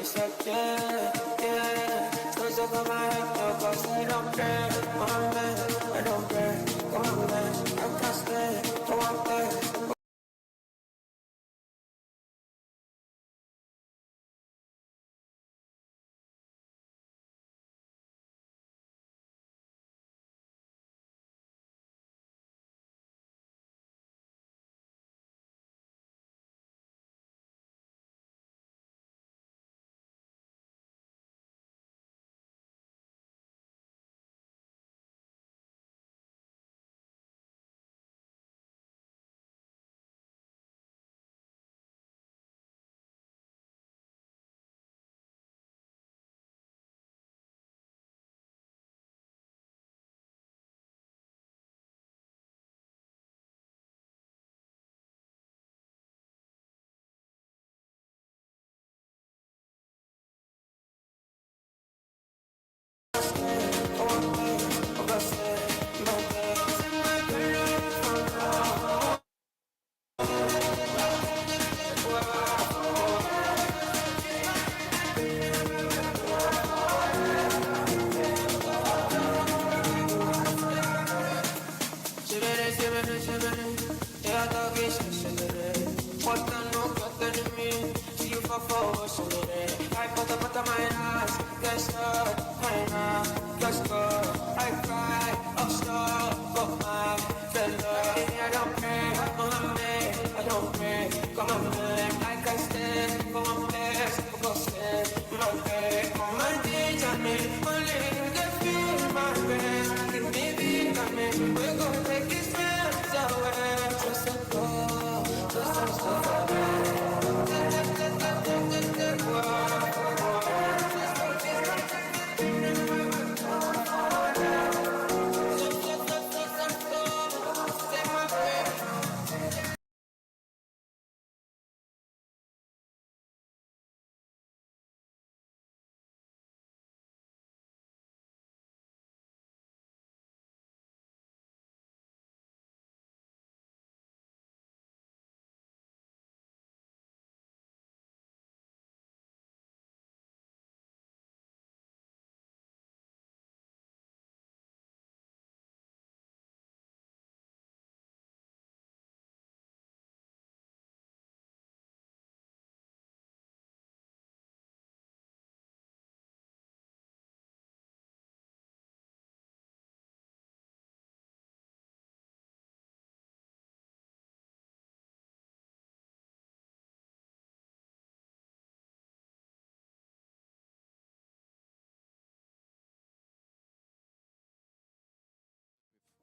she said, yeah, yeah. So she got my head, no, cause I don't care. Come on, man, I don't care. Come on, man, I can't stay. Come on, man. We're gonna take his hands away. Just let go, just let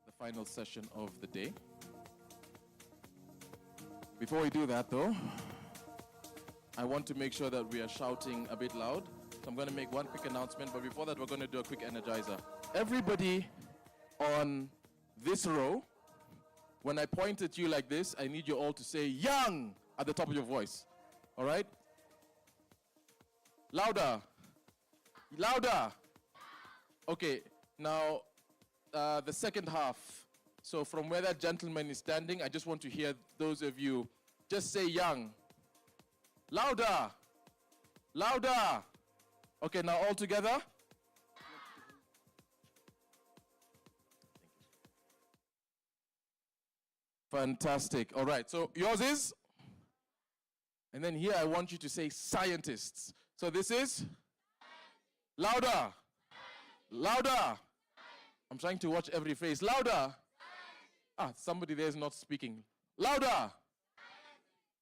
the final session of the day. Before we do that though, I want to make sure that we are shouting a bit loud. So I'm going to make one quick announcement, but before that we're going to do a quick energizer. Everybody on this row, when I point at you like this, I need you all to say young at the top of your voice. All right? Louder. Louder. Okay, now the second half. So from where that gentleman is standing, I just want to hear those of you just say young. Louder. Louder. Okay, now all together. Fantastic. All right, so yours is? And then here I want you to say scientists. So this is? Louder. Louder. I'm trying to watch every face. Louder. Ah, somebody there is not speaking. Louder.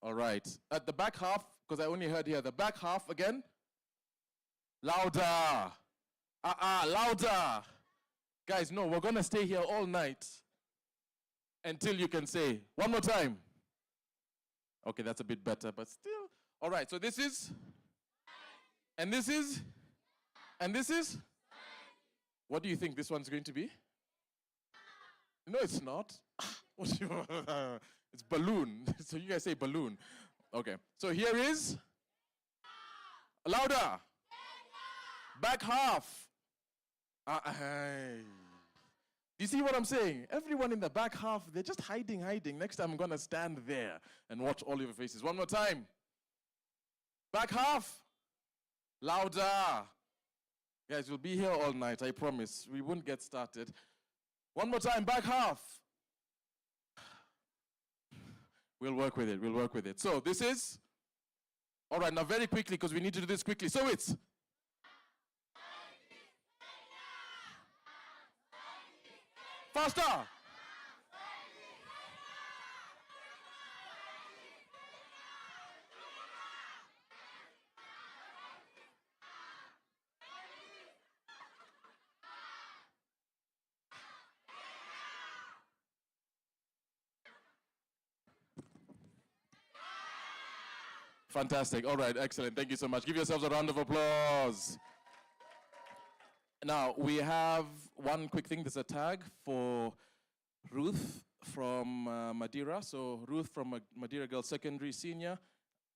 All right. At the back half, because I only heard here, the back half again. Louder. Louder. Guys, no, we're going to stay here all night until you can say. One more time. Okay, that's a bit better, but still. All right, so this is? And this is? And this is? What do you think this one's going to be? No, it's not. It's balloon. So you guys say balloon. Okay, so here is? Louder. Back half. Do you see what I'm saying? Everyone in the back half, they're just hiding. Next time I'm going to stand there and watch all of your faces. One more time. Back half. Louder. Guys, we'll be here all night, I promise. We won't get started. One more time, back half. We'll work with it. So this is, all right, now very quickly, because we need to do this quickly. So it's, faster. Fantastic. All right, excellent. Thank you so much. Give yourselves a round of applause. Now, we have one quick thing. There's a tag for Ruth from Madeira. So Ruth from Madeira Girls Secondary Senior.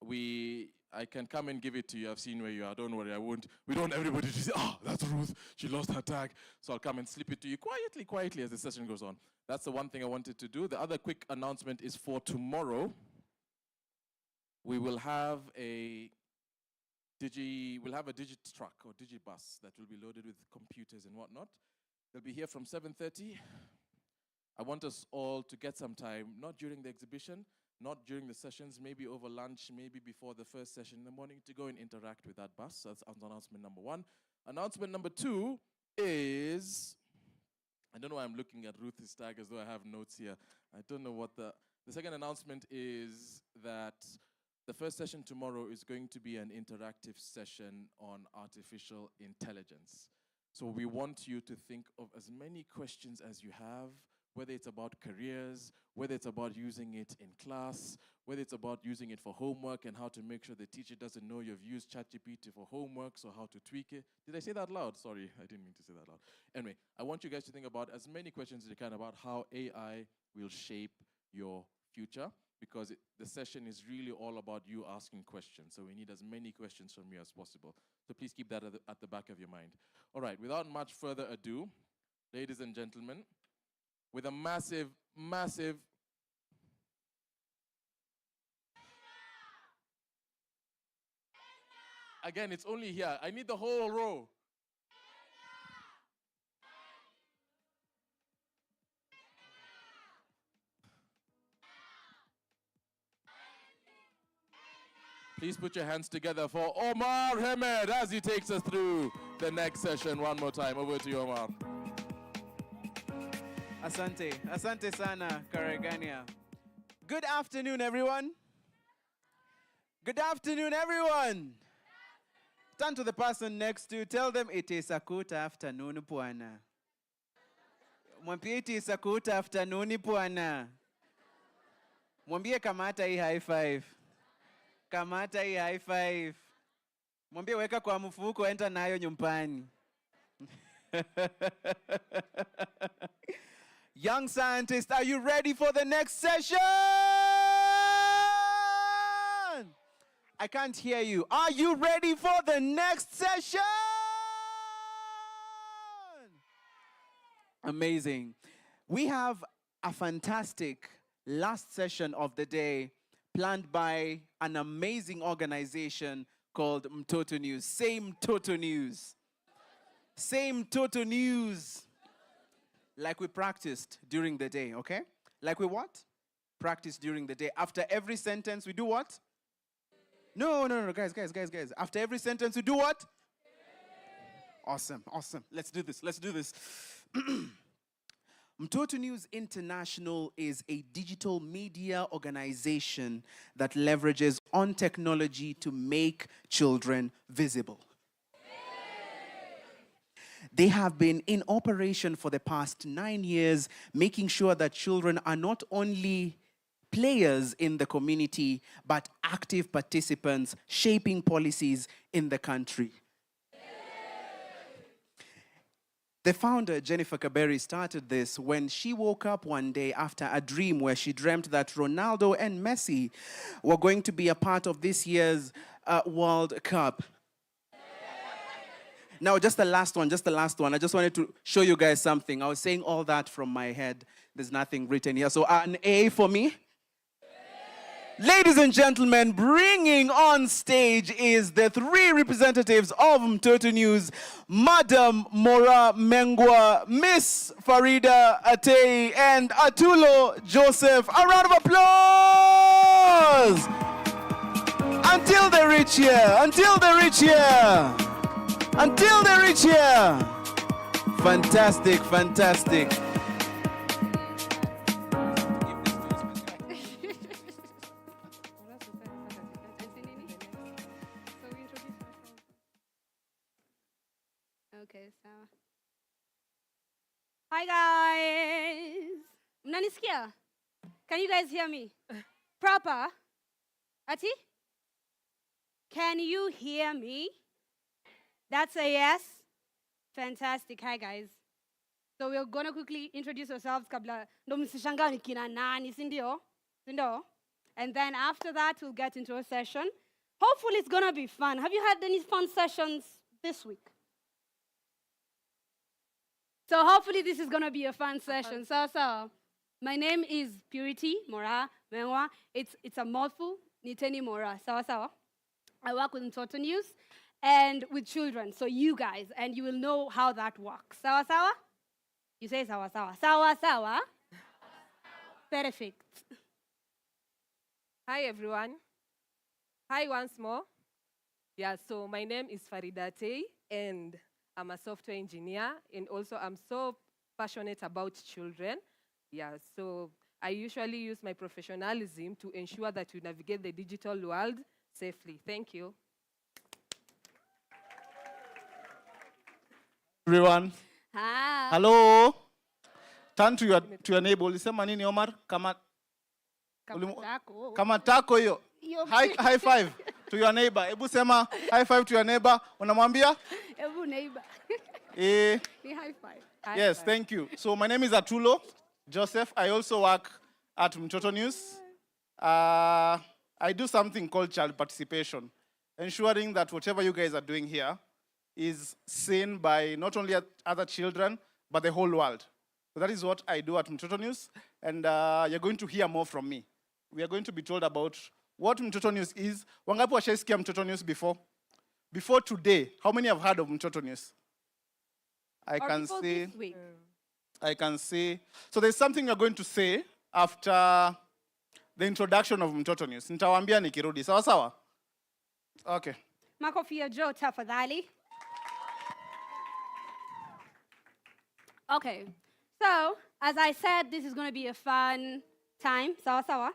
I can come and give it to you. I've seen where you are. Don't worry, I won't. We don't want everybody to say, that's Ruth. She lost her tag. So I'll come and slip it to you quietly as the session goes on. That's the one thing I wanted to do. The other quick announcement is for tomorrow. We will have a truck or digibus that will be loaded with computers and whatnot. They'll be here from 7:30. I want us all to get some time, not during the exhibition, not during the sessions, maybe over lunch, maybe before the first session in the morning, to go and interact with that bus. That's announcement number one. Announcement number two is, I don't know why I'm looking at Ruth's tag as though I have notes here. I don't know what the second announcement is that the first session tomorrow is going to be an interactive session on artificial intelligence. So we want you to think of as many questions as you have, whether it's about careers, whether it's about using it in class, whether it's about using it for homework and how to make sure the teacher doesn't know you've used ChatGPT for homework, so how to tweak it. Did I say that loud? Sorry, I didn't mean to say that loud. Anyway, I want you guys to think about as many questions as you can about how AI will shape your future, because the session is really all about you asking questions. So we need as many questions from you as possible. So please keep that at the back of your mind. All right, without much further ado, ladies and gentlemen, with a massive, massive again, it's only here. I need the whole row. Please put your hands together for Omar Hamed as he takes us through the next session one more time. Over to you, Omar. Asante. Asante sana, Karagania. Good afternoon, everyone. Good afternoon, everyone. Turn to the person next to you. Tell them it is a good afternoon, Puana. Mwambie it is a good afternoon, Puana. Mwambie kamata hii high five. Kamata hii high five. Mwambie weka kwa mfuko, enta nayo nyumbani. Young scientists, are you ready for the next session? I can't hear you. Are you ready for the next session? Amazing. We have a fantastic last session of the day planned by an amazing organization called Mtoto News. Same Mtoto News. Same Mtoto News. Like we practiced during the day, okay? Like we what? Practice during the day. After every sentence, we do what? No, guys. After every sentence, we do what? Awesome. Let's do this. Mtoto News International is a digital media organization that leverages on technology to make children visible. They have been in operation for the past 9 years, making sure that children are not only players in the community, but active participants shaping policies in the country. The founder, Jennifer Kaberi, started this when she woke up one day after a dream where she dreamt that Ronaldo and Messi were going to be a part of this year's World Cup. Now, just the last one. I just wanted to show you guys something. I was saying all that from my head. There's nothing written here. So an A for me. Ladies and gentlemen, bringing on stage is the three representatives of Mtoto News, Madam Mora Mengwa, Miss Farida Atei, and Atulo Joseph. A round of applause! Until they reach here, until they reach here, until they reach here. Fantastic, fantastic. Okay, so. Hi guys. Mnanisikia? Can you guys hear me? Proper? Ati? Can you hear me? That's a yes? Fantastic. Hi guys. So we're gonna quickly introduce ourselves kabla ndo msishangaa ni kina nani, si ndio? Si ndio? And then after that we'll get into a session. Hopefully it's gonna be fun. Have you had any fun sessions this week? So hopefully this is going to be a fun session. So my name is Purity Mora Mengwa. It's a mouthful. Niteni Mora. Sawa. I work with Mtoto News and with children. So you guys, and you will know how that works. Sawa. You say sawa. Sawa. Perfect. Hi, everyone. Hi once more. Yeah, so my name is Farida Atei, and I'm a software engineer, and also I'm so passionate about children. Yeah, so I usually use my professionalism to ensure that we navigate the digital world safely. Thank you. Everyone. Hi. Hello. Turn to your neighbor. Ulisema nini Omar? Kama tako hiyo. High five to your neighbor. Ebu sema high five to your neighbor. Unamwambia? Ebu neighbor. High five. Yes, thank you. So my name is Atulo Joseph. I also work at Mtoto News. I do something called child participation, ensuring that whatever you guys are doing here is seen by not only other children, but the whole world. So that is what I do at Mtoto News, and you're going to hear more from me. We are going to be told about what Mtoto News is. Wangapi washaisikia Mtoto News before? Before today, how many have heard of Mtoto News? I can see. So there's something we're going to say after the introduction of Mtoto News. Nitawaambia nikirudi. Sawa? Okay. Makofi ya Joe tafadhali. Okay. So, as I said, this is going to be a fun time. Sawa.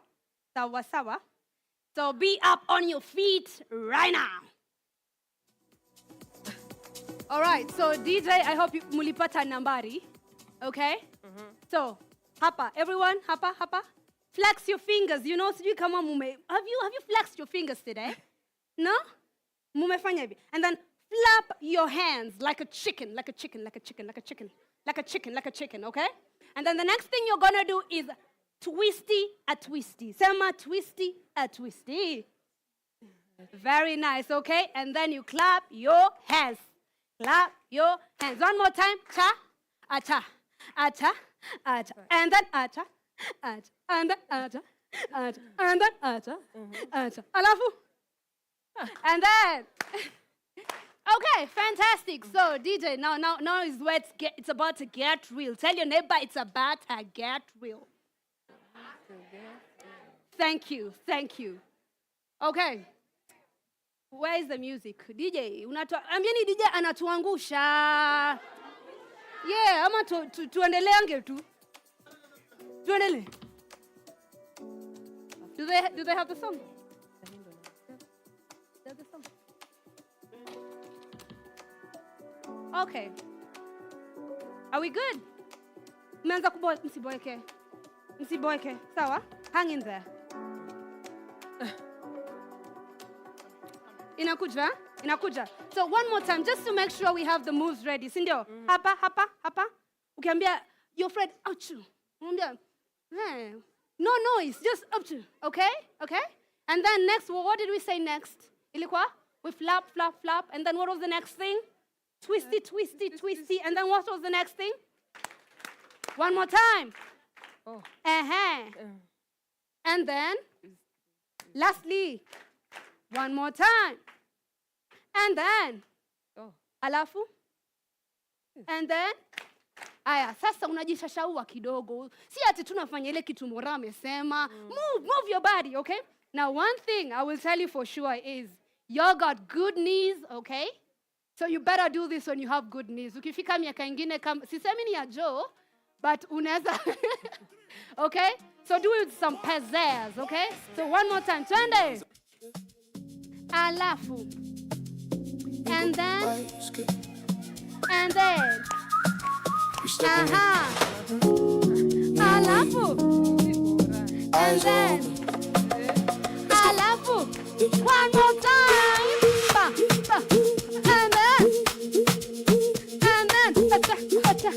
So be up on your feet right now. All right, so DJ, I hope you mulipata nambari, okay? So, hapa, everyone, hapa. Flex your fingers, you know, sijui kama mume. Have you flexed your fingers today? No? Mumefanya hivi. And then flap your hands like a chicken, okay? And then the next thing you're gonna do is twisty a twisty. Sema twisty a twisty. Very nice, okay? And then you clap your hands. Clap your hands. One more time. Cha, acha, acha, acha. And then acha, acha. And then acha, acha. And then acha, acha. Alafu. And then. Okay, fantastic. So, DJ, now is where it's about to get real. Tell your neighbor it's about to get real. Thank you. Okay. Where is the music? DJ, ambieni DJ anatuangusha. Yeah, ama tuendeleange tu. Tuendele. Do they have the song? The song. Okay. Are we good? Mmeanza msiboeke. Sawa? Hang in there. Inakuja. So one more time, just to make sure we have the moves ready. Sindio? Hapa. Ukiambia, your friend, ouchu. No noise, just ouchu. Okay? And then next, what did we say next? Ilikuwa? We flap. And then what was the next thing? Twisty. And then what was the next thing? One more time. Oh. And then? Lastly, one more time. And then, alafu. And then, aya, sasa unajishashaua kidogo. Si ati tunafanya ile kitu Mora amesema. Move your body, okay? Now, one thing I will tell you for sure is, you got good knees, okay? So you better do this when you have good knees. Ukifika miaka ingine kama, sisemi ni ya Joe, but unaweza, okay? So do it with some pizzazz, okay? So one more time, twende. Alafu. And then. Alafu. And then. Alafu. One more time. And then. And then. And then.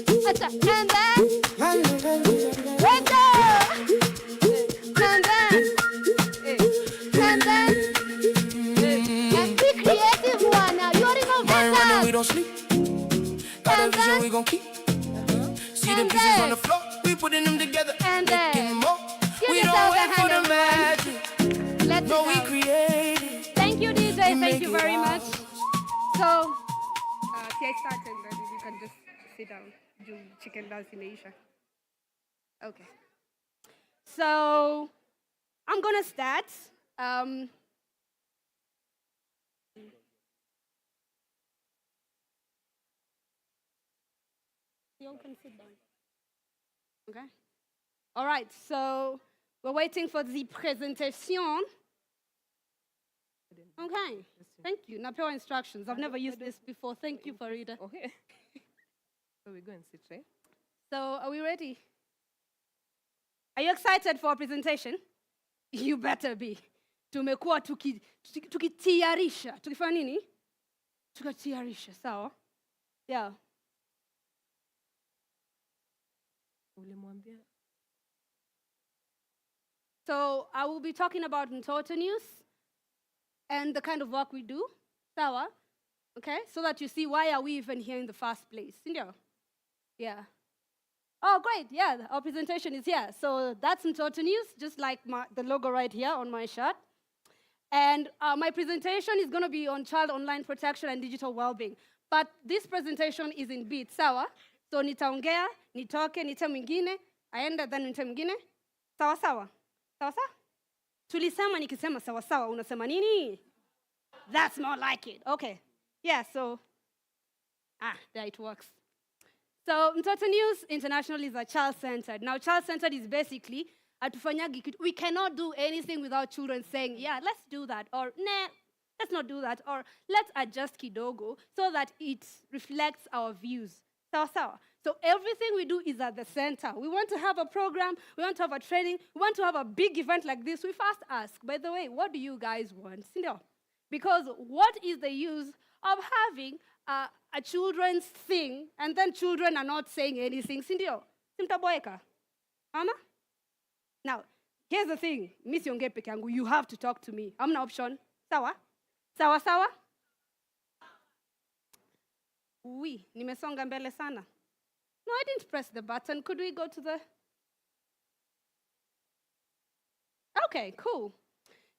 And then. And be creative one now. You're innovators. We don't sleep. Got a vision we gon' keep. See the pieces on the floor. We putting them together. And then. More. We don't wait for the magic. Let's No, we go. create it. Thank you, DJ. Thank make you it very all. much. So, I start and then you can just sit down. Do chicken dance in Asia. Okay. So, I'm gonna start. You can sit down. Okay. All right. So we're waiting for the presentation. Okay. Thank you. Napewa instructions. I've never used this before. Thank you, Farida. Okay. So we go and sit, right? So are we ready? Are you excited for our presentation? You better be. Tumekuwa tukitiarisha. Tukifanya nini? Tukatiarisha, sawa? Yeah. So I will be talking about Mtoto News and the kind of work we do, sawa? Okay, so that you see why are we even here in the first place, sindio? Yeah. Oh, great, yeah, our presentation is here. So that's Mtoto News, just like the logo right here on my shirt. And my presentation is gonna be on child online protection and digital well-being. But this presentation is in beats, sawa? So nitaongea, nitoke, nite mwingine, aenda, then nite mwingine. Sawa sawa? Sawa sawa? Tulisema nikisema sawa sawa, unasema nini? That's more like it. Okay. Yeah, so, there it works. So Mtoto News International is a child-centered. Now, child-centered is basically, we cannot do anything without children saying, yeah, let's do that, or nah, let's not do that, or let's adjust kidogo so that it reflects our views. Sawa sawa. So everything we do is at the center. We want to have a program, we want to have a training, we want to have a big event like this. We first ask, by the way, what do you guys want? Sindio? Because what is the use of having a children's thing and then children are not saying anything? Sindio? Simtaboeka. Mama? Now, here's the thing. Miss Yonge peke yangu, you have to talk to me. Hamna option. Sawa? Sawa sawa? Oui, nimesonga mbele sana. No, I didn't press the button. Could we go to the... Okay, cool.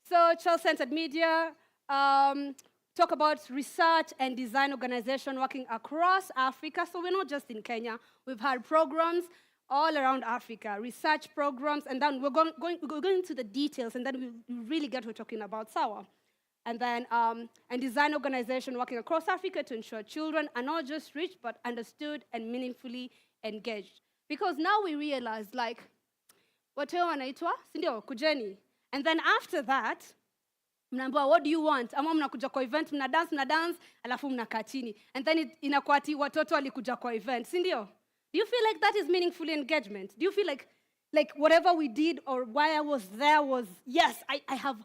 So, child-centered media, talk about research and design organization working across Africa. So we're not just in Kenya. We've had programs all around Africa, research programs, and then we're going into the details, and then we really get what we're talking about, sawa. And then, and design organization working across Africa to ensure children are not just reached, but understood and meaningfully engaged. Because now we realize, like, watu wanaitwa, sindio, kujeni. And then after that, mnaambiwa, what do you want? Ama mnakuja kwa event, mna dance, alafu mnakaa chini. And then inakuwa ati watoto walikuja kwa event, sindio? Do you feel like that is meaningful engagement? Do you feel like whatever we did or why I was there was, yes, I have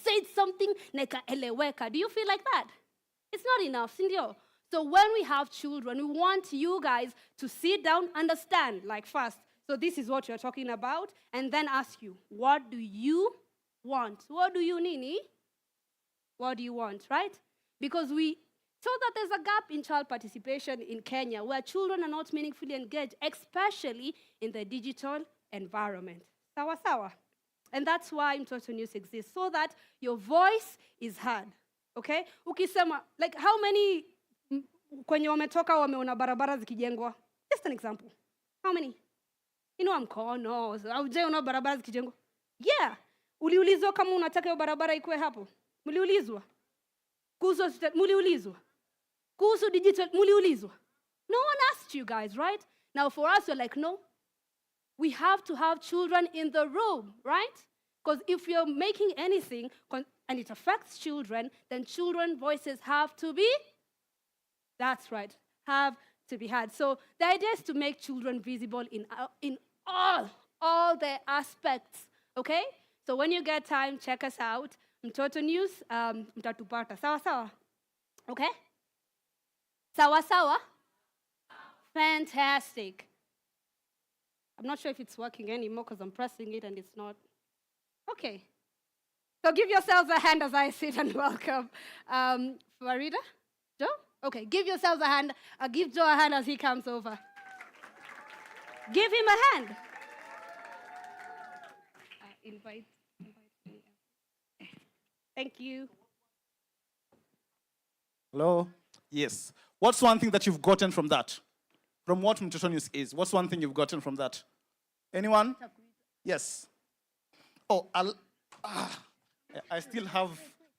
said something, nikaeleweka. Do you feel like that? It's not enough, sindio? So when we have children, we want you guys to sit down, understand, like first, so this is what you're talking about, and then ask you, what do you want? What do you need? What do you want, right? Because so that there's a gap in child participation in Kenya where children are not meaningfully engaged, especially in the digital environment. Sawa sawa. And that's why Mtoto News exists, so that your voice is heard. Okay? Ukisema, like how many kwenye wametoka wameona barabara zikijengwa? Just an example. How many? Inua mkono. Haujaona barabara zikijengwa? Yeah. Uliulizwa kama unataka hiyo barabara ikuwe hapo? Mliulizwa? Muliulizwa? Kuhusu digital, muliulizwa? No one asked you guys, right? Now for us, we're like, no. We have to have children in the room, right? Because if you're making anything and it affects children, then children's voices have to be, that's right, have to be heard. So the idea is to make children visible in all their aspects, okay? So when you get time, check us out. Mtoto News, mtatupata. Sawa sawa? Okay? Sawa sawa? Fantastic. I'm not sure if it's working anymore because I'm pressing it and it's not. Okay. So give yourselves a hand as I sit and welcome Farida? Joe? Okay, give yourselves a hand. Give Joe a hand as he comes over. Give him a hand. Invite. Thank you. Hello? Yes. What's one thing that you've gotten from that? From what Mtoto News is? What's one thing you've gotten from that? Anyone? Yes. Oh, I still have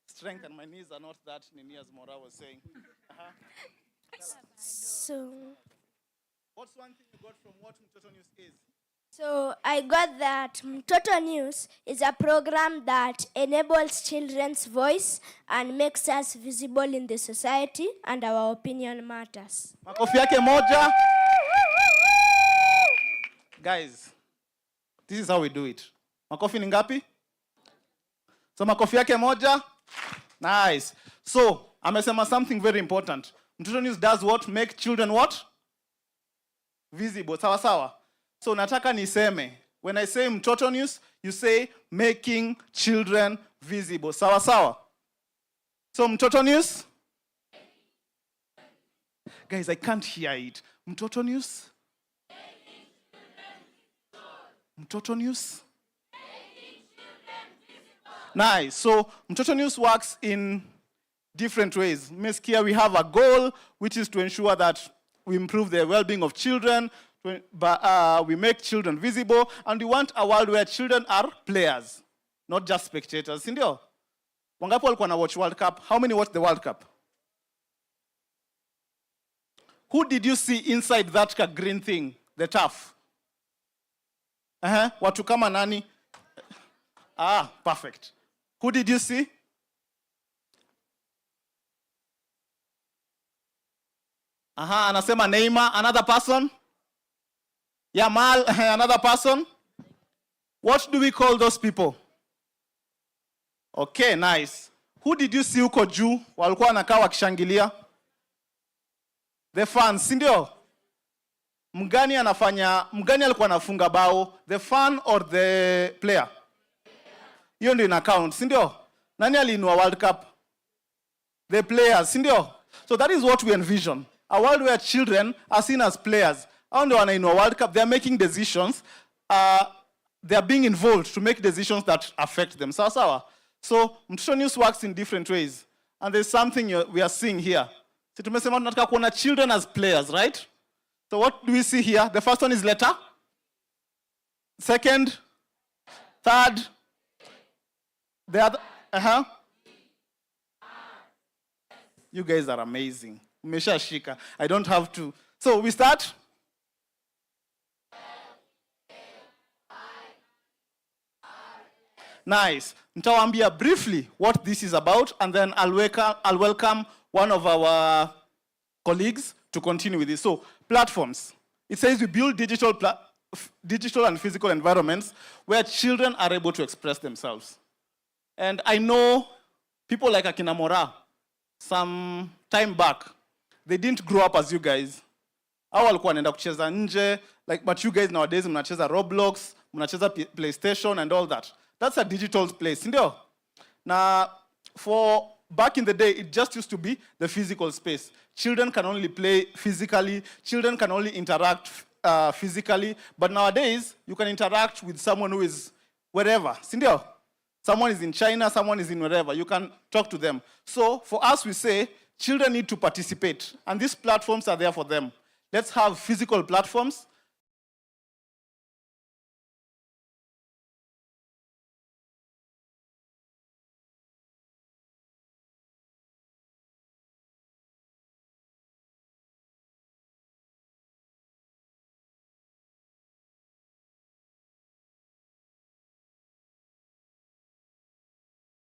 strength and my knees are not that nini as Mora was saying. So, What's one thing you got from what Mtoto News is? so I got that Mtoto News is a program that enables children's voice and makes us visible in the society, and our opinion matters. Makofi yake moja. Guys, this is how we do it. Makofi ni ngapi? So makofi yake moja. Nice. So, amesema something very important. Mtoto News does what? Make children what? Visible. Sawa sawa. So nataka niseme, when I say Mtoto News, you say making children visible. Sawa sawa. So Mtoto News? Guys, I can't hear it. Mtoto News? Mtoto News? Nice. So Mtoto News works in different ways. Meskia, we have a goal, which is to ensure that we improve the well-being of children, but we make children visible, and we want a world where children are players, not just spectators. Sindio? Wangapi walikuwa na watch World Cup? How many watched the World Cup? Who did you see inside that green thing, the turf? Watu kama nani? Perfect. Who did you see? Anasema Neymar. Another person? Yamal. Another person? What do we call those people? Okay, nice. Who did you see huko juu walikuwa wanakaa wakishangilia? The fans, si ndio? Mgani alikuwa anafunga bao? The fan or the player? Hiyo ndio ina count, si ndio? Nani aliinua World Cup? The players, si ndio? So that is what we envision. A world where children are seen as players. Hao ndio wanainua World Cup. They are making decisions. They are being involved to make decisions that affect them. Sawa sawa. So Mtoto News works in different ways. And there's something we are seeing here. Si tumesema tunataka kuona children as players, right? So what do we see here? The first one is letter. Second. Third. The other. You guys are amazing. Umeshashika. I don't have to. So we start. Nice. Nitawaambia briefly what this is about, and then I'll welcome one of our colleagues to continue with this. So, platforms. It says we build digital and physical environments where children are able to express themselves. And I know people like Akina Mora, some time back, they didn't grow up as you guys. Hao walikuwa wanaenda kucheza nje, but you guys nowadays mnacheza Roblox, mnacheza PlayStation and all that. That's a digital place, ndio? Now, for back in the day, it just used to be the physical space. Children can only play physically, children can only interact physically, but nowadays, you can interact with someone who is wherever. Sindio? Someone is in China, someone is in wherever. You can talk to them. So for us, we say children need to participate. And these platforms are there for them. Let's have physical platforms.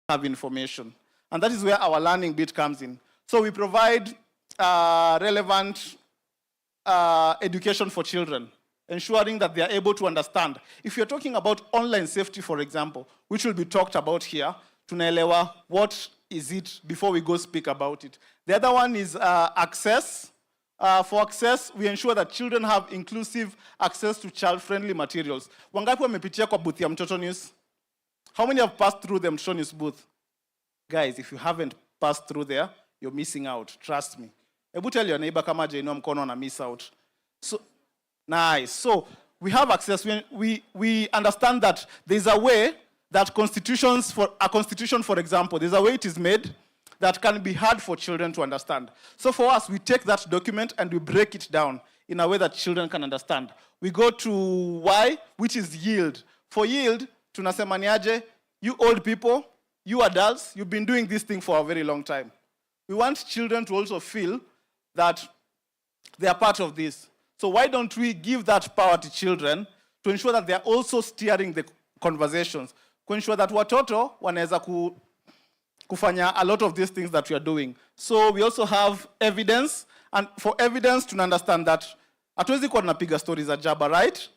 Have information. And that is where our learning bit comes in. So we provide relevant education for children, ensuring that they are able to understand. If you're talking about online safety, for example, which will be talked about here, tunaelewa what is it before we go speak about it. The other one is access. For access, we ensure that children have inclusive access to child-friendly materials. Wangapi wamepitia kwa booth ya Mtoto News? How many have passed through the Mtoto News booth? Guys, if you haven't passed through there, you're missing out. Trust me. Ebu tell your neighbor kama jainua mkono na miss out. So, nice. So, we have access. We understand that there's a way that a constitution, for example, there's a way it is made that can be hard for children to understand. So for us, we take that document and we break it down in a way that children can understand. We go to Y, which is yield. For yield, tunasema niaje, you old people, you adults, you've been doing this thing for a very long time. We want children to also feel that they are part of this. So why don't we give that power to children to ensure that they are also steering the conversations, to ensure that watoto wanaweza kufanya a lot of these things that we are doing. So we also have evidence, and for evidence to understand that hatuwezi kuwa tunapiga stories za jaba, right?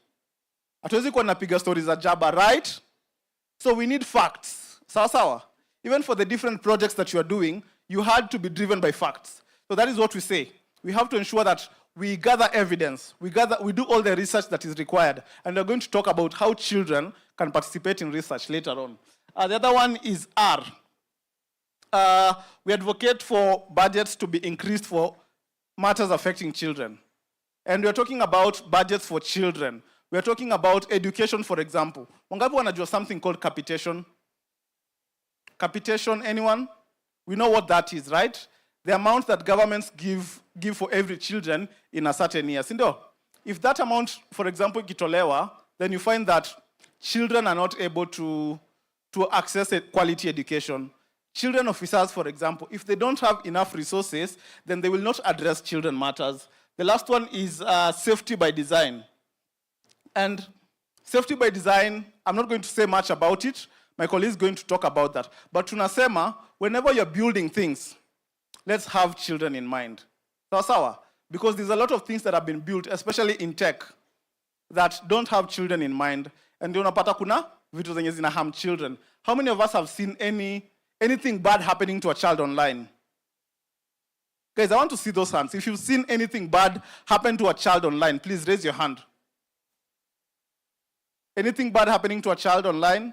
Hatuwezi kuwa tunapiga stories za jaba, right? So we need facts. Sawa sawa. Even for the different projects that you are doing, you had to be driven by facts. So that is what we say. We have to ensure that we gather evidence, we do all the research that is required, and we're going to talk about how children can participate in research later on. The other one is R. We advocate for budgets to be increased for matters affecting children. And we're talking about budgets for children. We're talking about education, for example. Wangapi wanajua something called capitation? Capitation, anyone? We know what that is, right? The amount that governments give for every children in a certain year. Sindo? If that amount, for example, ikitolewa, then you find that children are not able to access a quality education. Children officers, for example, if they don't have enough resources, then they will not address children matters. The last one is safety by design. And safety by design, I'm not going to say much about it. My colleague is going to talk about that. But tunasema, whenever you're building things, let's have children in mind. Sawa? Because there's a lot of things that have been built, especially in tech, that don't have children in mind. And unapata kuna vitu zenye zina harm children. How many of us have seen anything bad happening to a child online? Guys, I want to see those hands. If you've seen anything bad happen to a child online, please raise your hand. Anything bad happening to a child online?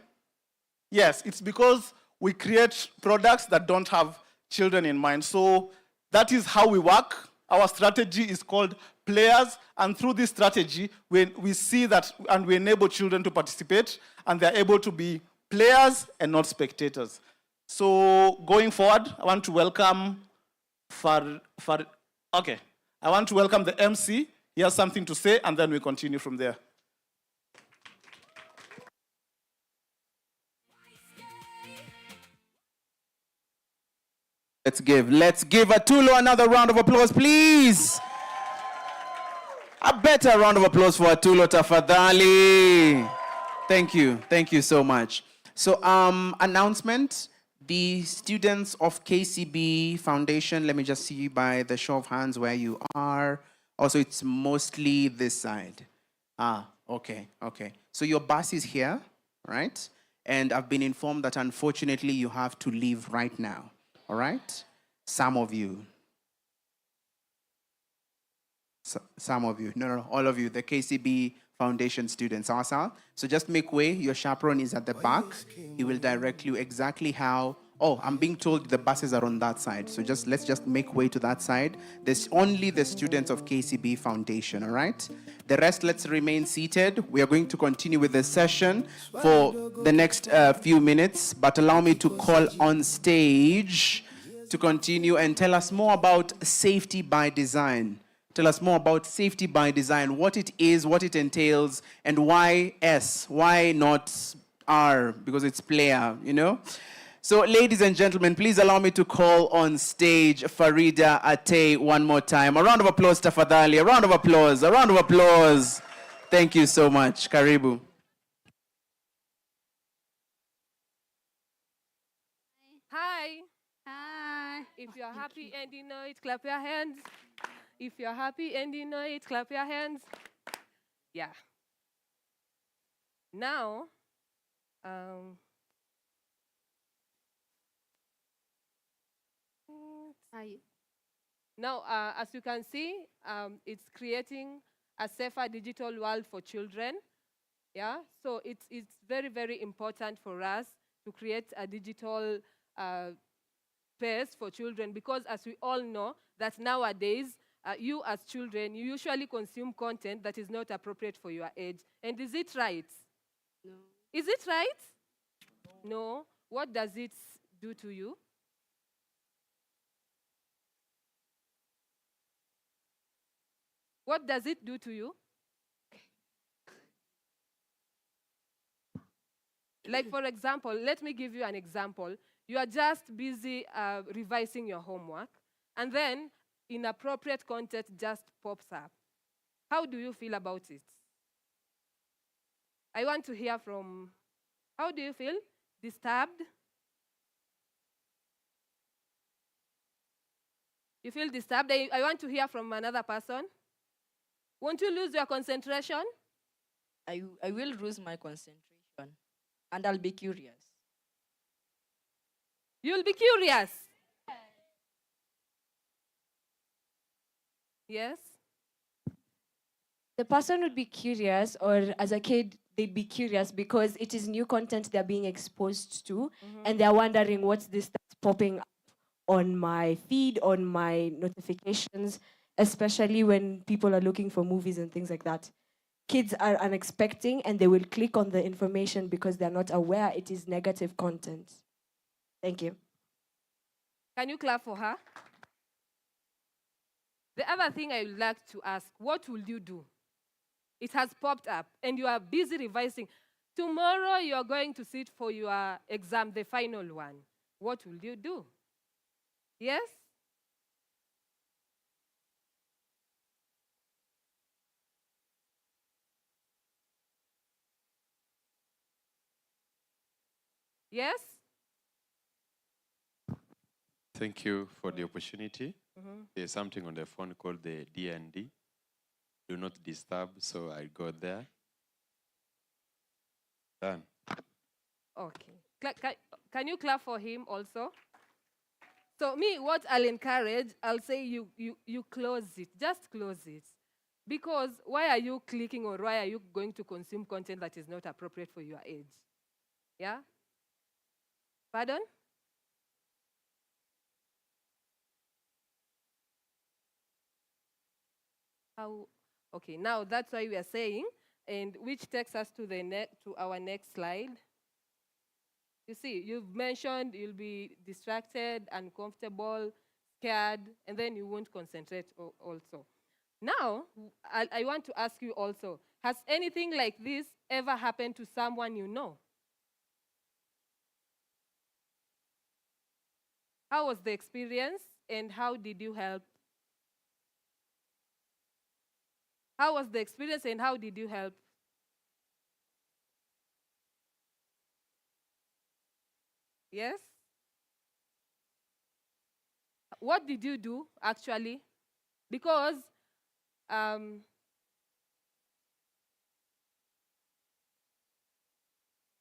Yes, it's because we create products that don't have children in mind. So that is how we work. Our strategy is called Players, and through this strategy, we see that and we enable children to participate, and they're able to be players and not spectators. So going forward, I want to welcome I want to welcome the MC. He has something to say, and then we continue from there. Let's give Atulo another round of applause, please. A better round of applause for Atulo tafadhali. Thank you so much. So announcement, the students of KCB Foundation, let me just see by the show of hands where you are. Also, it's mostly this side. Okay. So your bus is here, right? And I've been informed that unfortunately you have to leave right now. All right? Some of you. Some of you. No, all of you. The KCB Foundation students. So just make way. Your chaperone is at the back. He will direct you exactly how Oh, I'm being told the buses are on that side. So let's just make way to that side. There's only the students of KCB Foundation, all right? The rest, let's remain seated. We are going to continue with the session for the next few minutes, but allow me to call on stage to continue and tell us more about safety by design. Tell us more about safety by design, what it is, what it entails, and why S? Why not R? Because it's player, you know? So, ladies and gentlemen, please allow me to call on stage Farida Ate one more time. A round of applause, tafadhali. A round of applause. A round of applause. Thank you so much. Karibu. Hi. Hi. If you're happy and you know it, clap your hands. If you're happy and you know it, clap your hands. Yeah. Now, Hi. now, as you can see, it's creating a safer digital world for children. Yeah, so it's very, very important for us to create a digital space for children, because as we all know that nowadays, you as children, you usually consume content that is not appropriate for your age. And is it right? No. Is it right? No. What does it do to you? What does it do to you? Like, for example, let me give you an example. You are just busy revising your homework, and then inappropriate content just pops up. How do you feel about it? I want to hear from, how do you feel? Disturbed? You feel disturbed? I want to hear from another person. Won't you lose your concentration? I will lose my concentration and I'll be curious. You'll be curious. Yes? The person would be curious, or as a kid, they'd be curious because it is new content they're being exposed to, and they're wondering what's this that's popping up on my feed, on my notifications, especially when people are looking for movies and things like that. Kids are unexpecting and they will click on the information because they're not aware it is negative content. Thank you. Can you clap for her? The other thing I would like to ask, what will you do? It has popped up and you are busy revising. Tomorrow you are going to sit for your exam, the final one. What will you do? Yes? Yes? Thank you for the opportunity. There's something on the phone called the DND. Do not disturb, so I go there. Done. Okay. Can you clap for him also? So me, what I'll encourage, I'll say you close it. Just close it. Because why are you clicking, or why are you going to consume content that is not appropriate for your age? Yeah? Pardon? How? Okay, now that's why we are saying, and which takes us to to our next slide. You see, you've mentioned you'll be distracted, uncomfortable, scared, and then you won't concentrate also. Now, I want to ask you also, has anything like this ever happened to someone you know? How was the experience and how did you help? How was the experience and how did you help? Yes? What did you do actually? Because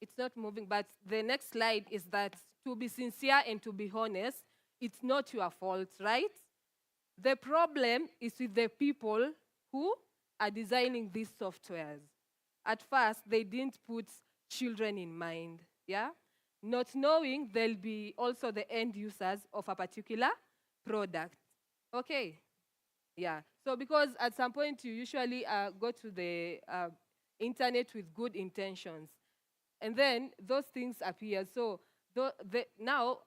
it's not moving, but the next slide is that to be sincere and to be honest, it's not your fault, right? The problem is with the people who are designing these softwares. At first, they didn't put children in mind, yeah? not knowing they'll be also the end users of a particular product. Okay. Yeah. So because at some point you usually go to the internet with good intentions, and then those things appear. So now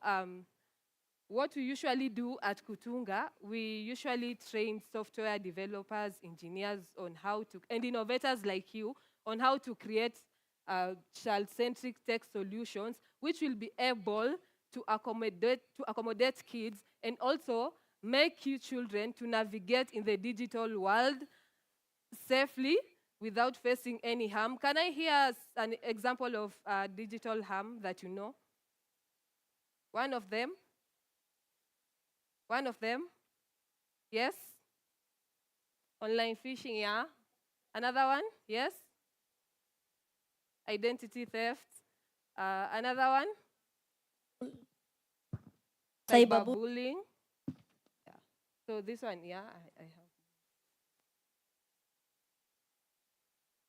what we usually do at Kutunga, we usually train software developers, engineers on how to, and innovators like you, on how to create child-centric tech solutions, which will be able to accommodate kids and also make you children to navigate in the digital world safely without facing any harm. Can I hear an example of digital harm that you know? One of them? One of them? Yes? Online phishing, yeah. Another one? Yes? Identity theft. Another one? Cyberbullying. Yeah. So this one, yeah, I have.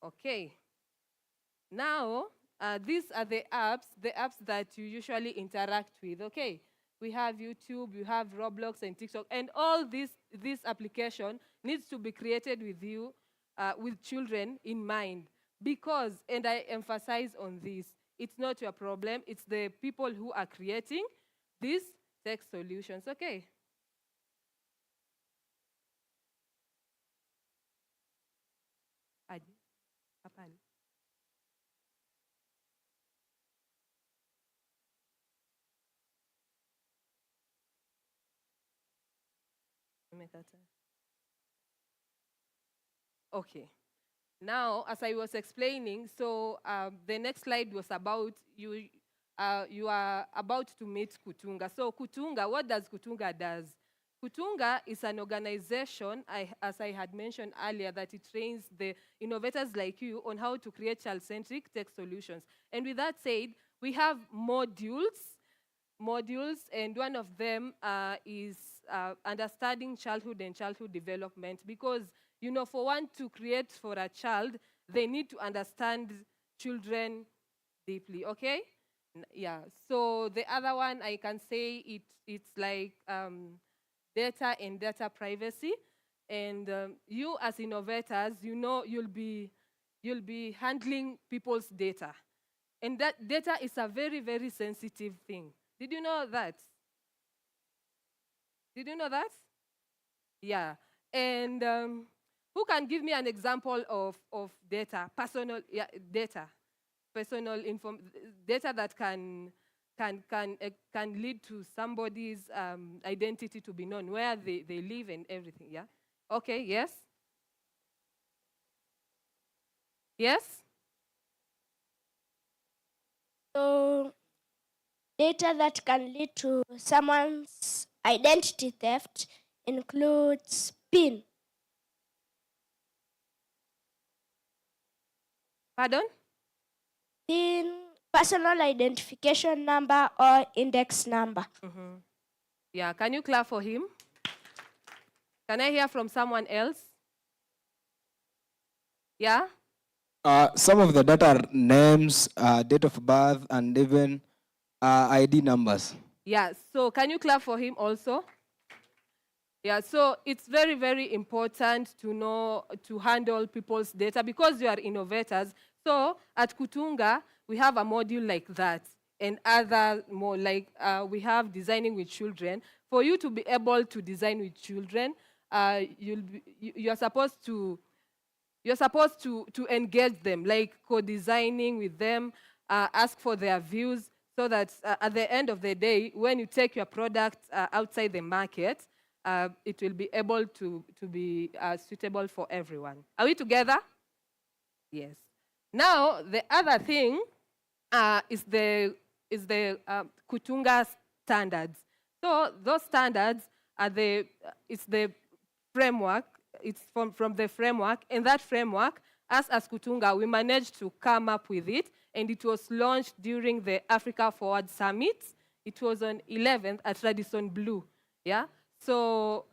Okay. Now, these are the apps that you usually interact with, okay? We have YouTube, we have Roblox and TikTok, and all this application needs to be created with you, with children in mind. Because, and I emphasize on this, it's not your problem, it's the people who are creating these tech solutions, okay? Hapana. Okay. Now, as I was explaining, so the next slide was about you. You are about to meet Kutunga. So Kutunga, what does Kutunga does? Kutunga is an organization, as I had mentioned earlier, that it trains the innovators like you on how to create child-centric tech solutions. And with that said, we have modules, and one of them is understanding childhood and childhood development, because you know, for one to create for a child, they need to understand children deeply, okay? Yeah, so the other one, I can say it's like data and data privacy. And you as innovators, you know, you'll be handling people's data. And that data is a very, very sensitive thing. Did you know that? Did you know that? Yeah. And who can give me an example of data, personal data, data that can lead to somebody's identity to be known, where they live and everything, yeah? Okay, yes? Yes? So, data that can lead to someone's identity theft includes PIN. Pardon? PIN, personal identification number or index number. Mm-hmm. Yeah, can you clap for him? Can I hear from someone else? Yeah? Some of the data are names, date of birth, and even ID numbers. Yeah, so can you clap for him also? Yeah, so it's very, very important to know, to handle people's data because you are innovators. So at Kutunga, we have a module like that, and other more like we have designing with children. For you to be able to design with children, you're supposed to engage them, like co-designing with them, ask for their views, so that at the end of the day, when you take your product outside the market, it will be able to be suitable for everyone. Are we together? Yes. Now, the other thing is the Kutunga standards. So those standards are it's the framework. It's from the framework, and that framework, us as Kutunga, we managed to come up with it, and it was launched during the Africa Forward Summit. It was on 11th at Radisson Blu. Yeah. So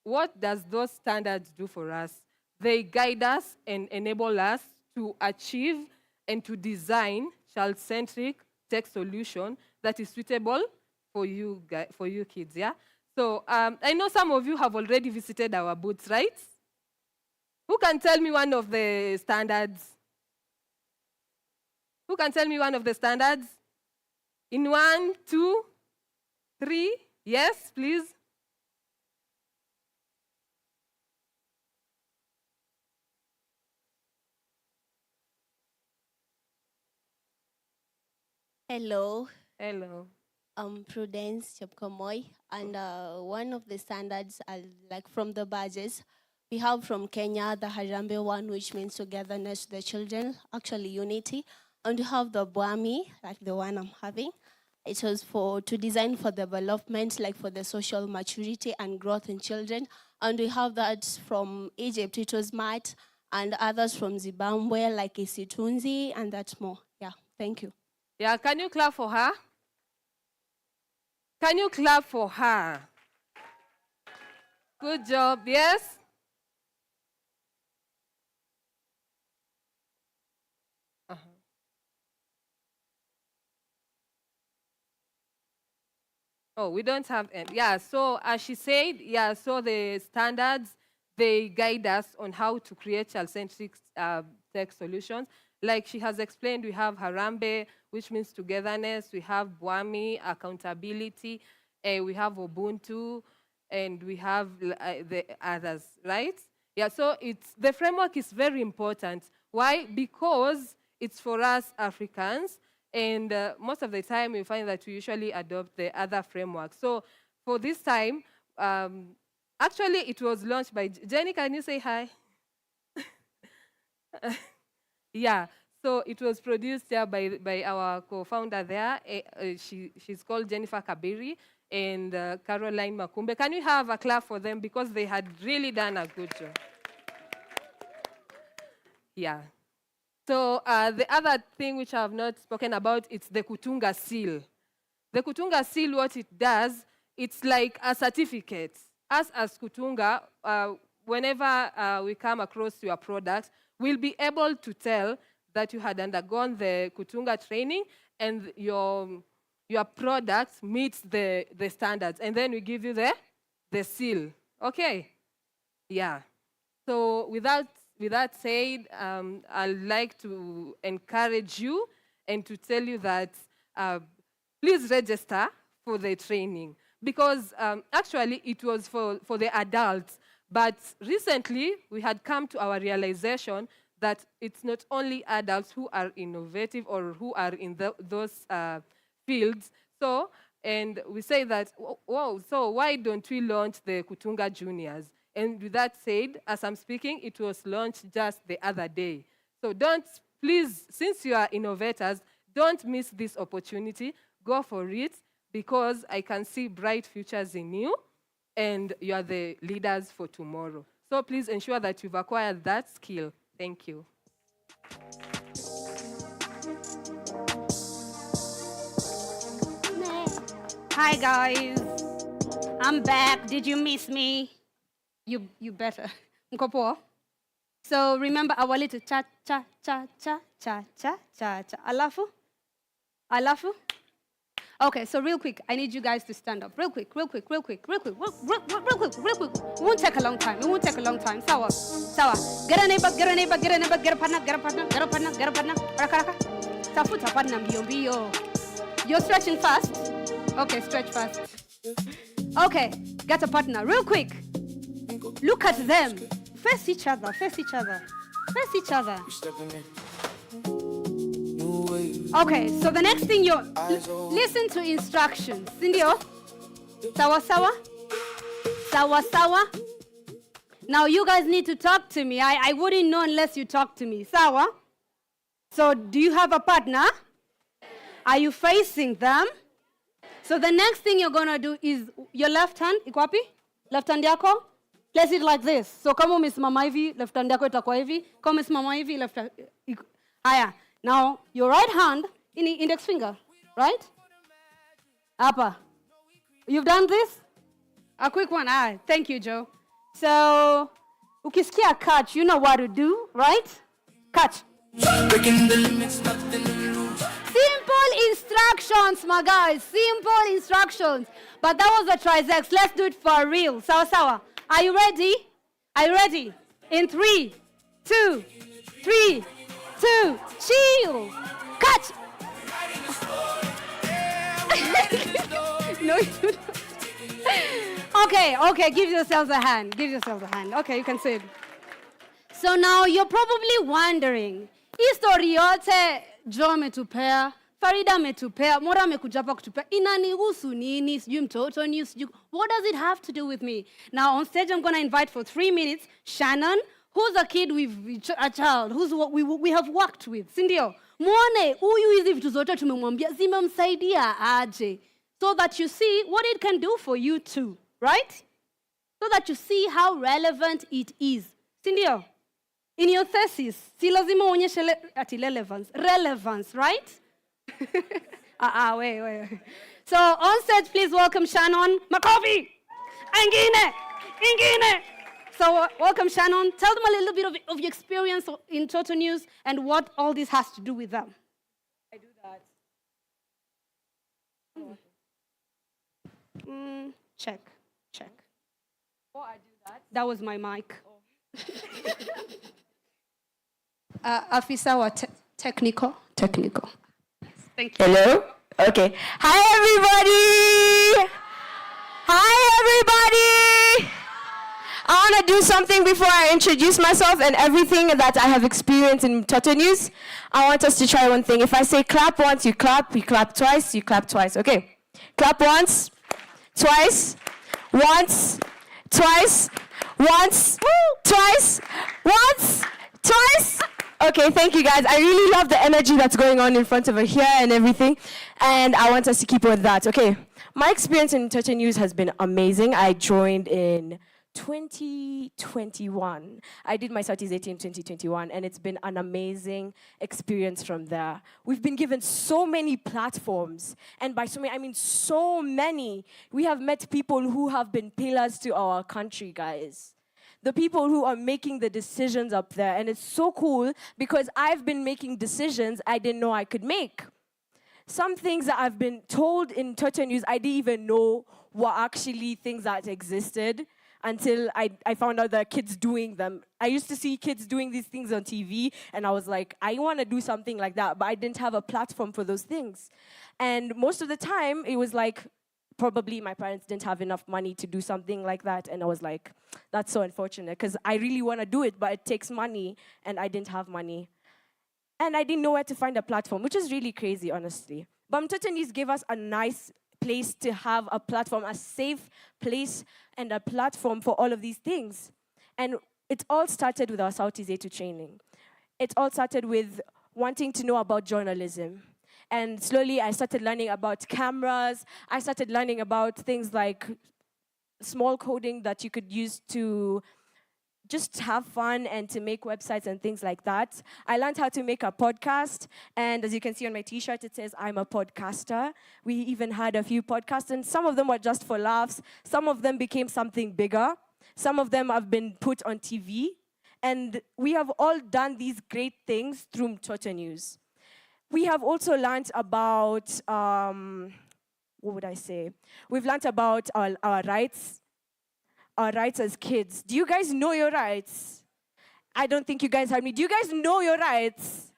what does those standards do for us? They guide us and enable us to achieve and to design child-centric tech solution that is suitable for you kids, yeah? So I know some of you have already visited our booths, right? Who can tell me one of the standards? Who can tell me one of the standards? In 1, 2, 3? Yes, please. Hello, Hello. I'm Prudence Chepkomoy, and one of the standards are like from the badges. We have from Kenya the Harambe one, which means togetherness to the children, actually unity. And we have the Bwami, like the one I'm having. It was to design for development, like for the social maturity and growth in children. And we have that from Egypt, it was Mat, and others from Zimbabwe, like Isitunzi, and that more. Yeah, thank you. Yeah, can you clap for her? Can you clap for her? Good job, yes? Oh, we don't have any. Yeah, so as she said, yeah, so the standards, they guide us on how to create child-centric tech solutions. Like she has explained, we have Harambe, which means togetherness. We have Bwami, accountability. We have Ubuntu, and we have the others, right? Yeah, so the framework is very important. Why? Because it's for us Africans, and most of the time we find that we usually adopt the other framework. So for this time, actually it was launched by Jenny. Can you say hi? Yeah, so it was produced there by our co-founder there. She's called Jennifer Kabiri and Caroline Makumbe. Can we have a clap for them because they had really done a good job? Yeah. So the other thing which I have not spoken about, it's the Kutunga seal. The Kutunga seal, what it does, it's like a certificate. Us as Kutunga, whenever we come across your product, we'll be able to tell that you had undergone the Kutunga training and your product meets the standards. And then we give you the seal. Okay? Yeah. So with that said, I'd like to encourage you and to tell you that please register for the training because actually it was for the adults. But recently, we had come to our realization that it's not only adults who are innovative or who are in those fields. So, and we say that, whoa, so why don't we launch the Kutunga Juniors? And with that said, as I'm speaking, it was launched just the other day. So please, since you are innovators, don't miss this opportunity. Go for it because I can see bright futures in you and you are the leaders for tomorrow. So please ensure that you've acquired that skill. Thank you. Hi guys, I'm back. Did you miss me? You better. Mkopo. So remember our little cha cha cha cha cha cha cha cha. Alafu? Alafu? Okay, so real quick, I need you guys to stand up. Real quick. It won't take a long time. Sawa. Get a neighbor, get a partner. Raka. Tafuta partner mbio. You're stretching fast? Okay, stretch fast. Okay, get a partner. Real quick. Look at them. Face each other. Okay, so the next thing listen to instructions. Sindio? Sawa. Now you guys need to talk to me. I wouldn't know unless you talk to me. Sawa? So do you have a partner? Are you facing them? So the next thing you're going to do is your left hand, iko wapi? Left hand yako, place it like this. So kama umesimama hivi, left hand yako itakuwa hivi. Kama umesimama hivi, left hand. Haya. Now, your right hand, in the index finger, right? Apa. You've done this? A quick one. Thank you, Joe. So, ukisikia catch, you know what to do, right? Catch. Breaking the limits, nothing to lose. Simple instruction. instructions, my guys. Simple instructions. But that was the trisex. Let's do it for real. Sawa sawa. Are you ready? Are you ready? In 3, 2, 3, 2, chill. Catch. No, you don't. Okay, give yourselves a hand. Give yourselves a hand. Okay, you can sit. So now you're probably wondering, hii story yote Joe ametupea, Farida ametupea, Mora amekuja hapa kutupea, inanihusu nini? Sijui Mtoto News, sijui. What does it have to do with me? Now on stage I'm going to invite for 3 minutes Shannon, who's a kid a child, who's what we have worked with. Sindio? Muone, huyu hizi vitu zote tumemwambia zimemsaidia aje. So that you see what it can do for you too, right? So that you see how relevant it is. Sindio? In your thesis, si lazima uonyeshe relevance, right? Wait. So on stage, please welcome Shannon. Makofi! Ingine! So welcome Shannon. Tell them a little bit of your experience in Mtoto News and what all this has to do with them. I do that. Check. Oh, I do that. That was my mic. Afisa wa technical. Thank you. Hello? Okay. Hi, everybody! I want to do something before I introduce myself and everything that I have experienced in Mtoto News. I want us to try one thing. If I say clap once, you clap twice, you clap twice. Okay. Clap once, twice, once, twice, once, twice, once, twice. Okay, thank you guys. I really love the energy that's going on in front of here and everything. And I want us to keep with that. Okay, my experience in Mtoto News has been amazing. I joined in 2021. I did my Southeast Asia in 2021, and it's been an amazing experience from there. We've been given so many platforms, and by so many, I mean so many. We have met people who have been pillars to our country, guys. The people who are making the decisions up there, and it's so cool because I've been making decisions I didn't know I could make. Some things that I've been told in Mtoto News, I didn't even know were actually things that existed until I found out that kids doing them. I used to see kids doing these things on TV, and I was like, I want to do something like that, but I didn't have a platform for those things. And most of the time, it was like, probably my parents didn't have enough money to do something like that, and I was like, that's so unfortunate, because I really want to do it, but it takes money, and I didn't have money. And I didn't know where to find a platform, which is really crazy, honestly. But Mtoto News gave us a nice place to have a platform, a safe place and a platform for all of these things. And it all started with our Southeast Asia training. It all started with wanting to know about journalism. And slowly I started learning about cameras. I started learning about things like small coding that you could use to just have fun and to make websites and things like that. I learned how to make a podcast, and as you can see on my t-shirt, it says I'm a podcaster. We even had a few podcasts, and some of them were just for laughs. Some of them became something bigger. Some of them have been put on TV, and we have all done these great things through Mtoto News. We have also learned about, what would I say? We've learned about our rights as kids. Do you guys know your rights? I don't think you guys heard me. Do you guys know your rights?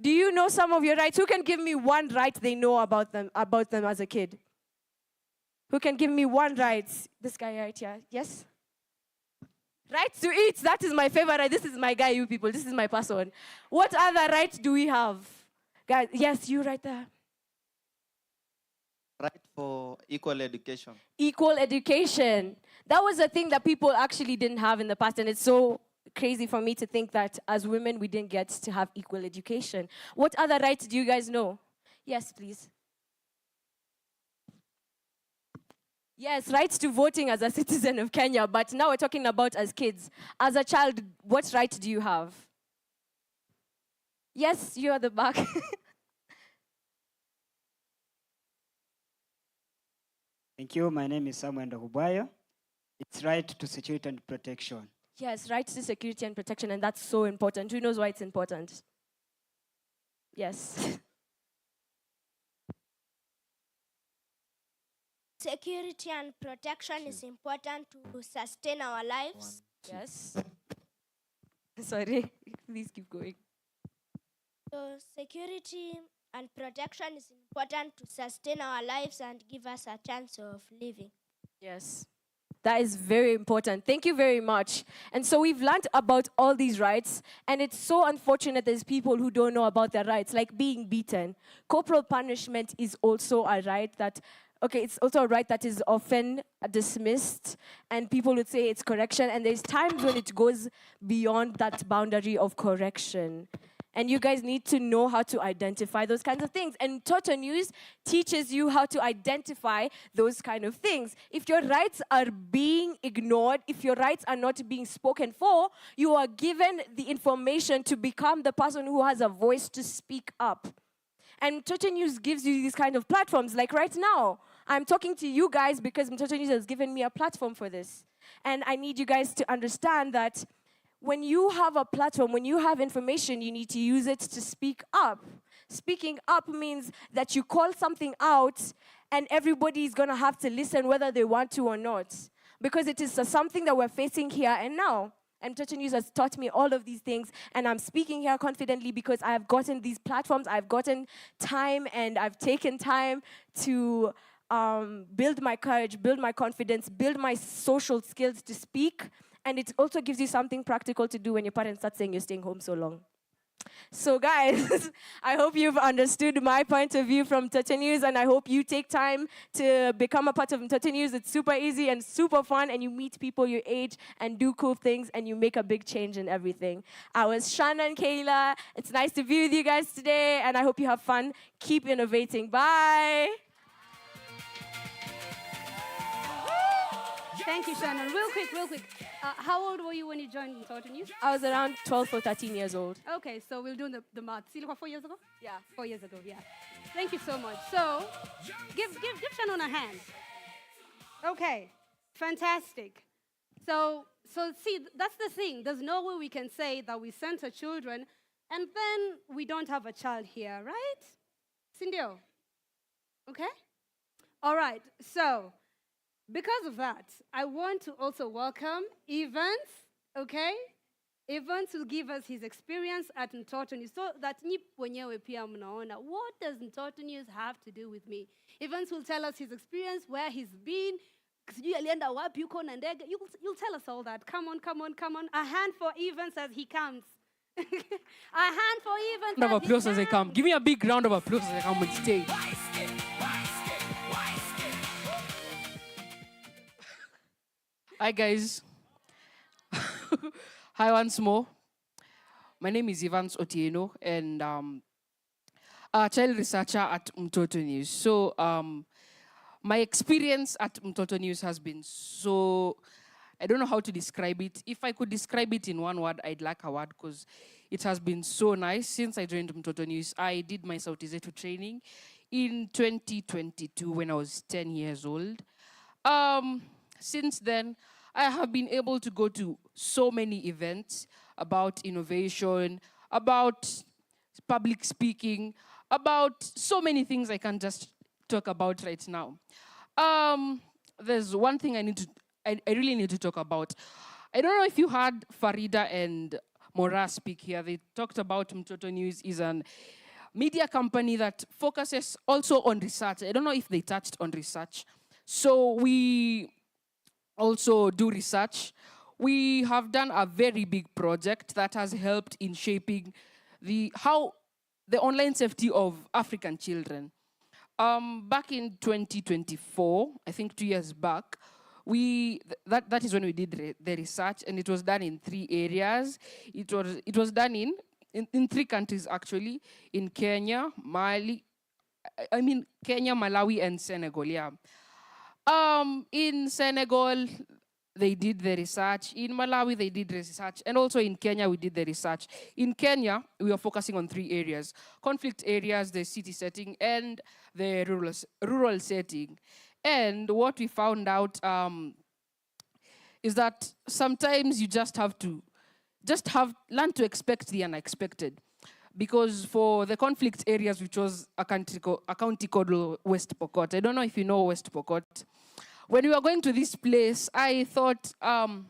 Do you know some of your rights? Who can give me one right they know about them as a kid? Who can give me one right? This guy right here. Yes? Right to eat. That is my favorite right. This is my guy, you people. This is my person. What other rights do we have? Guys, yes, you right there. Right for equal education. Equal education. That was a thing that people actually didn't have in the past, and it's so crazy for me to think that as women we didn't get to have equal education. What other rights do you guys know? Yes, please. Yes, rights to voting as a citizen of Kenya, but now we're talking about as kids. As a child, what right do you have? Yes, you're at the back. Thank you. My name is Samuel Ndokubayo. It's right to security and protection. Yes, right to security and protection, and that's so important. Who knows why it's important? Yes. security and protection is important to sustain our lives. Yes. Sorry, please keep going. So security and protection is important to sustain our lives and give us a chance of living. Yes. That is very important. Thank you very much. And so we've learned about all these rights, and it's so unfortunate there's people who don't know about their rights, like being beaten. Corporal punishment is also a right that, okay, it's also a right that is often dismissed, and people would say it's correction, and there's times when it goes beyond that boundary of correction. And you guys need to know how to identify those kinds of things. And Mtoto News teaches you how to identify those kind of things. If your rights are being ignored, if your rights are not being spoken for, you are given the information to become the person who has a voice to speak up. And Mtoto News gives you these kind of platforms. Like right now, I'm talking to you guys because Mtoto News has given me a platform for this. And I need you guys to understand that when you have a platform, when you have information, you need to use it to speak up. Speaking up means that you call something out and everybody is going to have to listen whether they want to or not. Because it is something that we're facing here and now. And Mtoto News has taught me all of these things, and I'm speaking here confidently because I've gotten these platforms, I've gotten time, and I've taken time to build my courage, build my confidence, build my social skills to speak. And it also gives you something practical to do when your parents start saying you're staying home so long. So guys, I hope you've understood my point of view from Mtoto News, and I hope you take time to become a part of Mtoto News. It's super easy and super fun, and you meet people your age and do cool things, and you make a big change in everything. I was Shana and Kayla. It's nice to be with you guys today, and I hope you have fun. Keep innovating. Bye. Thank you, Shannon. Real quick. How old were you when you joined Mtoto News? I was around 12 or 13 years old. Okay, so we'll do the math. See, 4 years ago? Yeah. 4 years ago, yeah. Thank you so much. So, give Shannon a hand. Okay, fantastic. So see, that's the thing. There's no way we can say that we center children and then we don't have a child here, right? Cindy? Okay? All right, so because of that, I want to also welcome Evans, okay? Evans will give us his experience at Mtoto News so that nyi wenyewe pia mnaona, what does Mtoto News have to do with me? Evans will tell us his experience, where he's been, sijui alienda wapi yuko na ndege. You'll tell us all that. Come on. A hand for Evans as he comes. A hand for Evans Round of applause as they come. Give me a big round of applause as they come on stage. Hi guys. Hi once more. My name is Evans Otieno, and a child researcher at Mtoto News. So my experience at Mtoto News has been so, I don't know how to describe it. If I could describe it in one word, I'd like a word, because it has been so nice. Since I joined Mtoto News, I did my Sauti Zetu training in 2022 when I was 10 years old. Since then, I have been able to go to so many events about innovation, about public speaking, about so many things I can just talk about right now. There's one thing I really need to talk about. I don't know if you heard Farida and Mora speak here. They talked about Mtoto News is a media company that focuses also on research. I don't know if they touched on research. So we also do research. We have done a very big project that has helped in shaping the online safety of African children. Back in 2024, I think 2 years back, that is when we did the research, and it was done in 3 areas. It was done in 3 countries actually, in Kenya, Kenya, Malawi, and Senegal. Yeah. In Senegal, they did the research. In Malawi, they did research. And also in Kenya, we did the research. In Kenya, we were focusing on 3 areas: conflict areas, the city setting, and the rural setting. And what we found out is that sometimes you just have to learn to expect the unexpected. Because for the conflict areas, which was a county called West Pokot, I don't know if you know West Pokot. when we were going to this place, I thought, am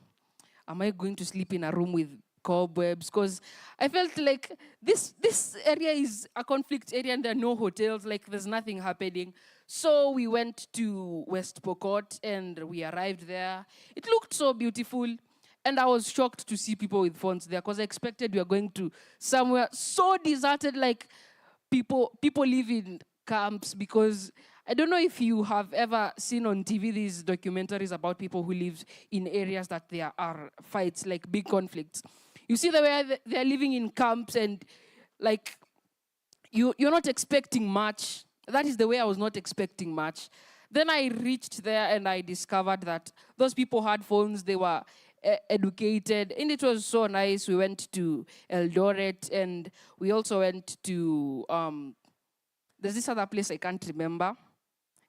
I going to sleep in a room with cobwebs? Because I felt like this area is a conflict area and there are no hotels, like there's nothing happening. So we went to West Pokot and we arrived there. It looked so beautiful. And I was shocked to see people with phones there because I expected we were going to somewhere so deserted, like people live in camps, because I don't know if you have ever seen on TV these documentaries about people who live in areas that there are fights, like big conflicts. You see the way they're living in camps and like you're not expecting much. That is the way I was not expecting much. Then I reached there and I discovered that those people had phones, they were educated, and it was so nice. We went to Eldoret and we also went to, there's this other place I can't remember.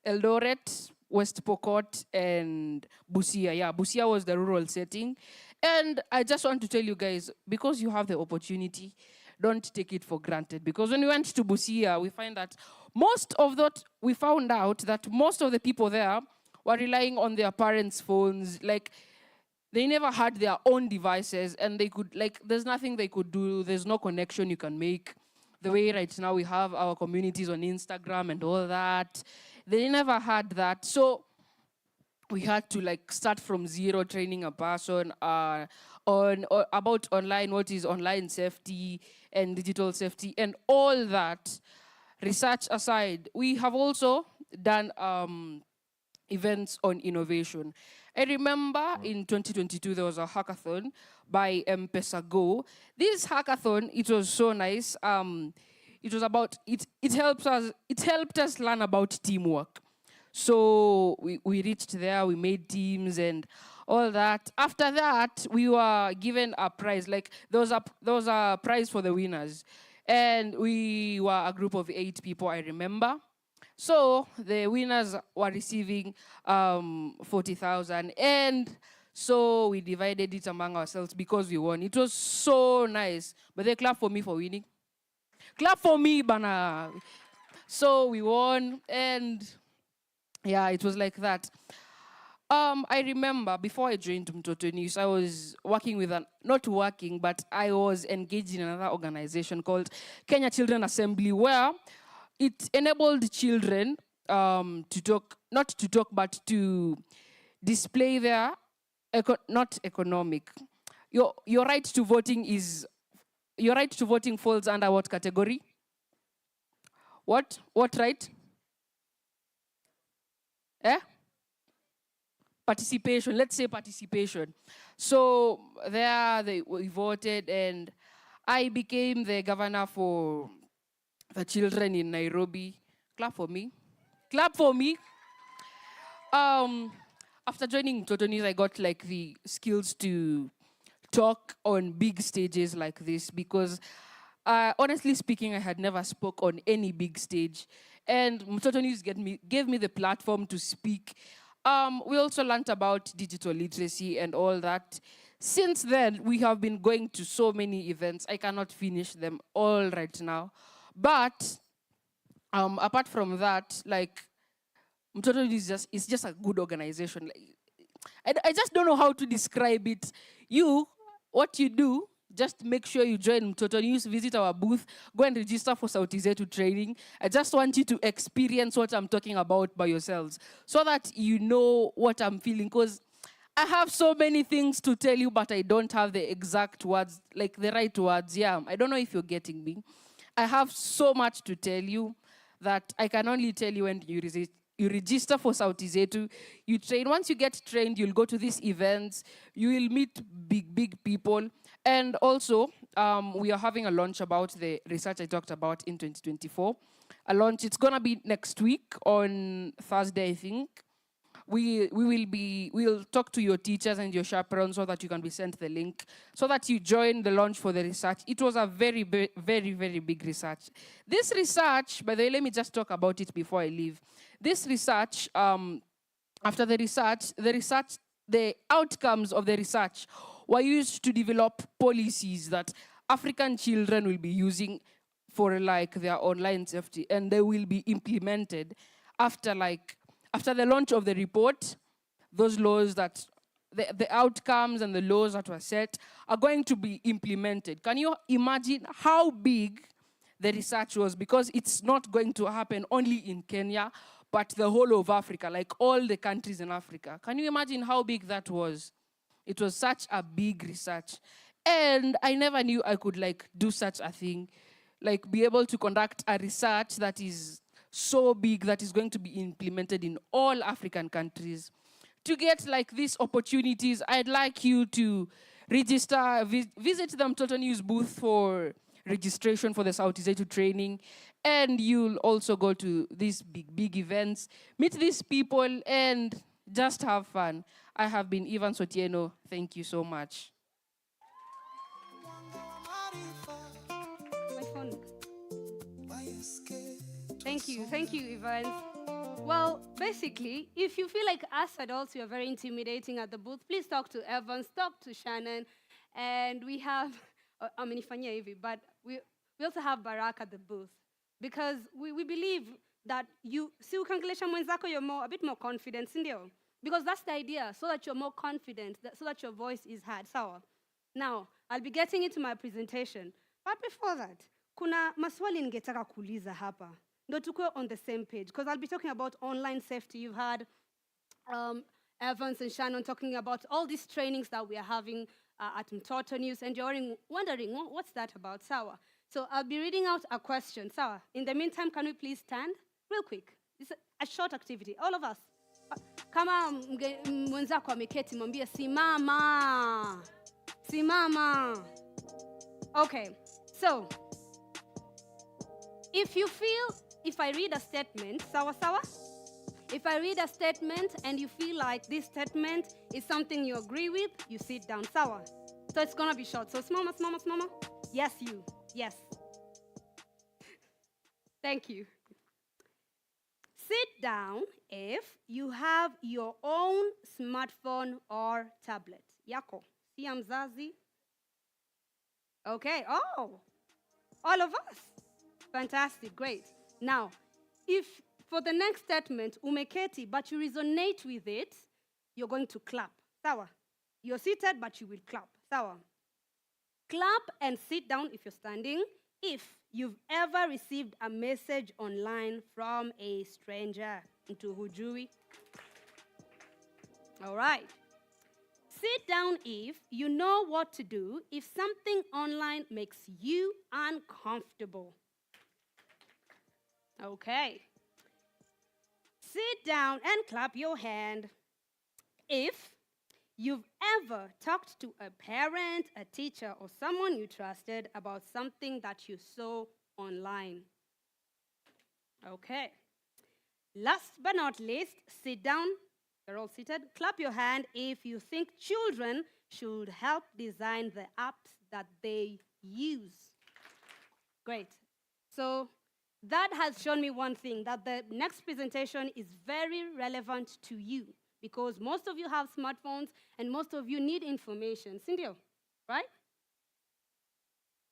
Eldoret, West Pokot, and Busia. Yeah, Busia was the rural setting. And I just want to tell you guys, because you have the opportunity, don't take it for granted. Because when we went to Busia, we found out that most of the people there were relying on their parents' phones. Like, they never had their own devices, and they could, like, there's nothing they could do. There's no connection you can make. The way right now we have our communities on Instagram and all that. They never had that. So we had to like start from zero, training a person about online, what is online safety and digital safety and all that. Research aside, we have also done events on innovation. I remember in 2022, there was a hackathon by M-Pesa Go. This hackathon, it was so nice. It was about, it helped us learn about teamwork. So we reached there, we made teams and all that. After that, we were given a prize. Like, there was a prize for the winners. And we were a group of 8 people, I remember. So the winners were receiving 40,000, and so we divided it among ourselves because we won. It was so nice. But they clap for me for winning. Clap for me, bana. So we won, and yeah, it was like that. I remember before I joined Mtoto News, I was working with but I was engaged in another organization called Kenya Children Assembly, where it enabled children but to display their, not economic. Your right to voting falls under what category? What right? Participation, let's say participation. So we voted and I became the governor for the children in Nairobi. Clap for me. Clap for me. After joining Mtoto News, I got like the skills to talk on big stages like this because honestly speaking, I had never spoke on any big stage. And Mtoto News gave me the platform to speak. We also learned about digital literacy and all that. Since then, we have been going to so many events. I cannot finish them all right now. But apart from that, like, Mtoto is just a good organization. Like, I just don't know how to describe it. What you do, just make sure you join Mtoto News, visit our booth, go and register for Sauti Zetu training. I just want you to experience what I'm talking about by yourselves so that you know what I'm feeling. Because I have so many things to tell you, but I don't have the exact words, like the right words. Yeah, I don't know if you're getting me. I have so much to tell you that I can only tell you when you register for Sauti Zetu, you train. Once you get trained, you'll go to these events, you will meet big people. And also, we are having a launch about the research I talked about in 2024. A launch, it's gonna be next week on Thursday, I think. We'll talk to your teachers and your chaperones so that you can be sent the link, so that you join the launch for the research. It was a very, very big research. This research, by the way, let me just talk about it before I leave. This research, after the research, the outcomes of the research were used to develop policies that African children will be using for like their online safety, and they will be implemented after the launch of the report. those laws that the outcomes and the laws that were set are going to be implemented. Can you imagine how big the research was? Because it's not going to happen only in Kenya, but the whole of Africa, like all the countries in Africa. Can you imagine how big that was? It was such a big research. And I never knew I could like do such a thing, like be able to conduct a research that is so big that is going to be implemented in all African countries. To get like these opportunities, I'd like you to register, visit the Mtoto News booth for registration for the Sauti Zetu training. And you'll also go to these big events, meet these people, and just have fun. I have been Evans Otieno. Thank you so much. My phone. Thank you, Evans. Well, basically, if you feel like us adults, you're very intimidating at the booth, please talk to Evans, talk to Shannon, and we have, but we also have Barak at the booth, because we believe that you, si ukangelesha mwenzako, you're a bit more confident, sindio? Because that's the idea, so that you're more confident, so that your voice is heard. Sawa. Now, I'll be getting into my presentation, but before that, kuna maswali ningetaka kuuliza hapa. Ndo tuko on the same page, because I'll be talking about online safety. You've had Evans and Shannon talking about all these trainings that we are having at Mtoto News, and you're wondering, what's that about? Sawa. So I'll be reading out a question. Sawa. In the meantime, can we please stand? Real quick. It's a short activity. All of us. Kama mwenzako ameketi, mwambie simama. Simama. Okay. So, if I read a statement, sawa sawa? If I read a statement and you feel like this statement is something you agree with, you sit down, sawa? So it's gonna be short. So smama. Yes, you. Yes. Thank you. Sit down if you have your own smartphone or tablet. Yako. Siya mzazi. Okay. Oh, all of us. Fantastic. Great. Now, if for the next statement, umeketi, but you resonate with it, you're going to clap. Sawa. You're seated, but you will clap. Sawa. Clap and sit down if you're standing if you've ever received a message online from a stranger. Mtu hujui. All right. Sit down if you know what to do if something online makes you uncomfortable. Okay. Sit down and clap your hand if you've ever talked to a parent, a teacher, or someone you trusted about something that you saw online. Okay. Last but not least, sit down. You're all seated. Clap your hand if you think children should help design the apps that they use. Great. So that has shown me one thing, that the next presentation is very relevant to you, because most of you have smartphones and most of you need information. Cindy, right?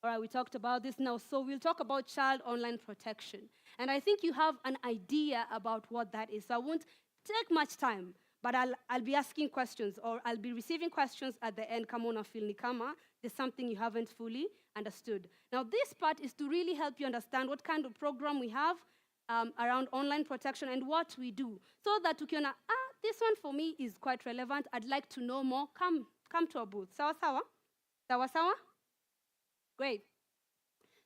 All right, we talked about this now, so we'll talk about child online protection. And I think you have an idea about what that is, so I won't take much time, but I'll be asking questions, or I'll be receiving questions at the end. Come on, feel ni kama there's something you haven't fully understood. Now, this part is to really help you understand what kind of program we have around online protection and what we do, so that ukiona, this one for me is quite relevant, I'd like to know more, come to our booth. Sawa sawa? Sawa sawa? Great.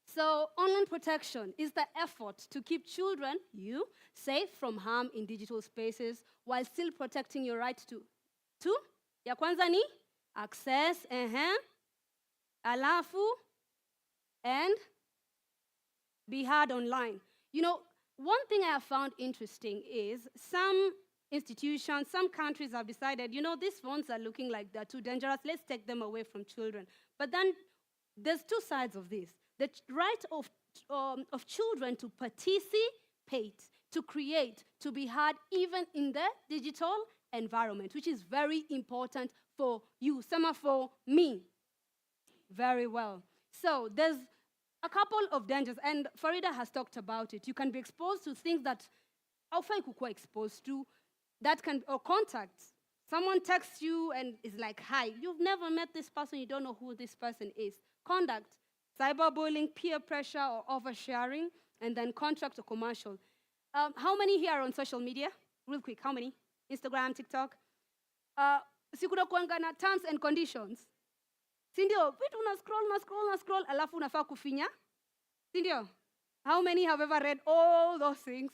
So online protection is the effort to keep children, you, safe from harm in digital spaces while still protecting your right to ya kwanza ni access, alafu, and be heard online. You know, one thing I have found interesting is some institutions, some countries have decided, you know, these phones are looking like they're too dangerous, let's take them away from children. But then there's two sides of this. The right of children to participate, to create, to be heard even in the digital environment, which is very important for you, some for me. Very well. So there's a couple of dangers, and Farida has talked about it. You can be exposed to things that haufai kukuwa exposed to, that can, or contacts, Someone texts you and is like, hi, you've never met this person, you don't know who this person is. Conduct, cyberbullying, peer pressure, or oversharing, and then contract or commercial. How many here are on social media? Real quick, how many? Instagram, TikTok? Sikuda kuanga na terms and conditions. Sindio, vitu una scroll, alafu unafaa kufinya. Sindio? How many have ever read all those things?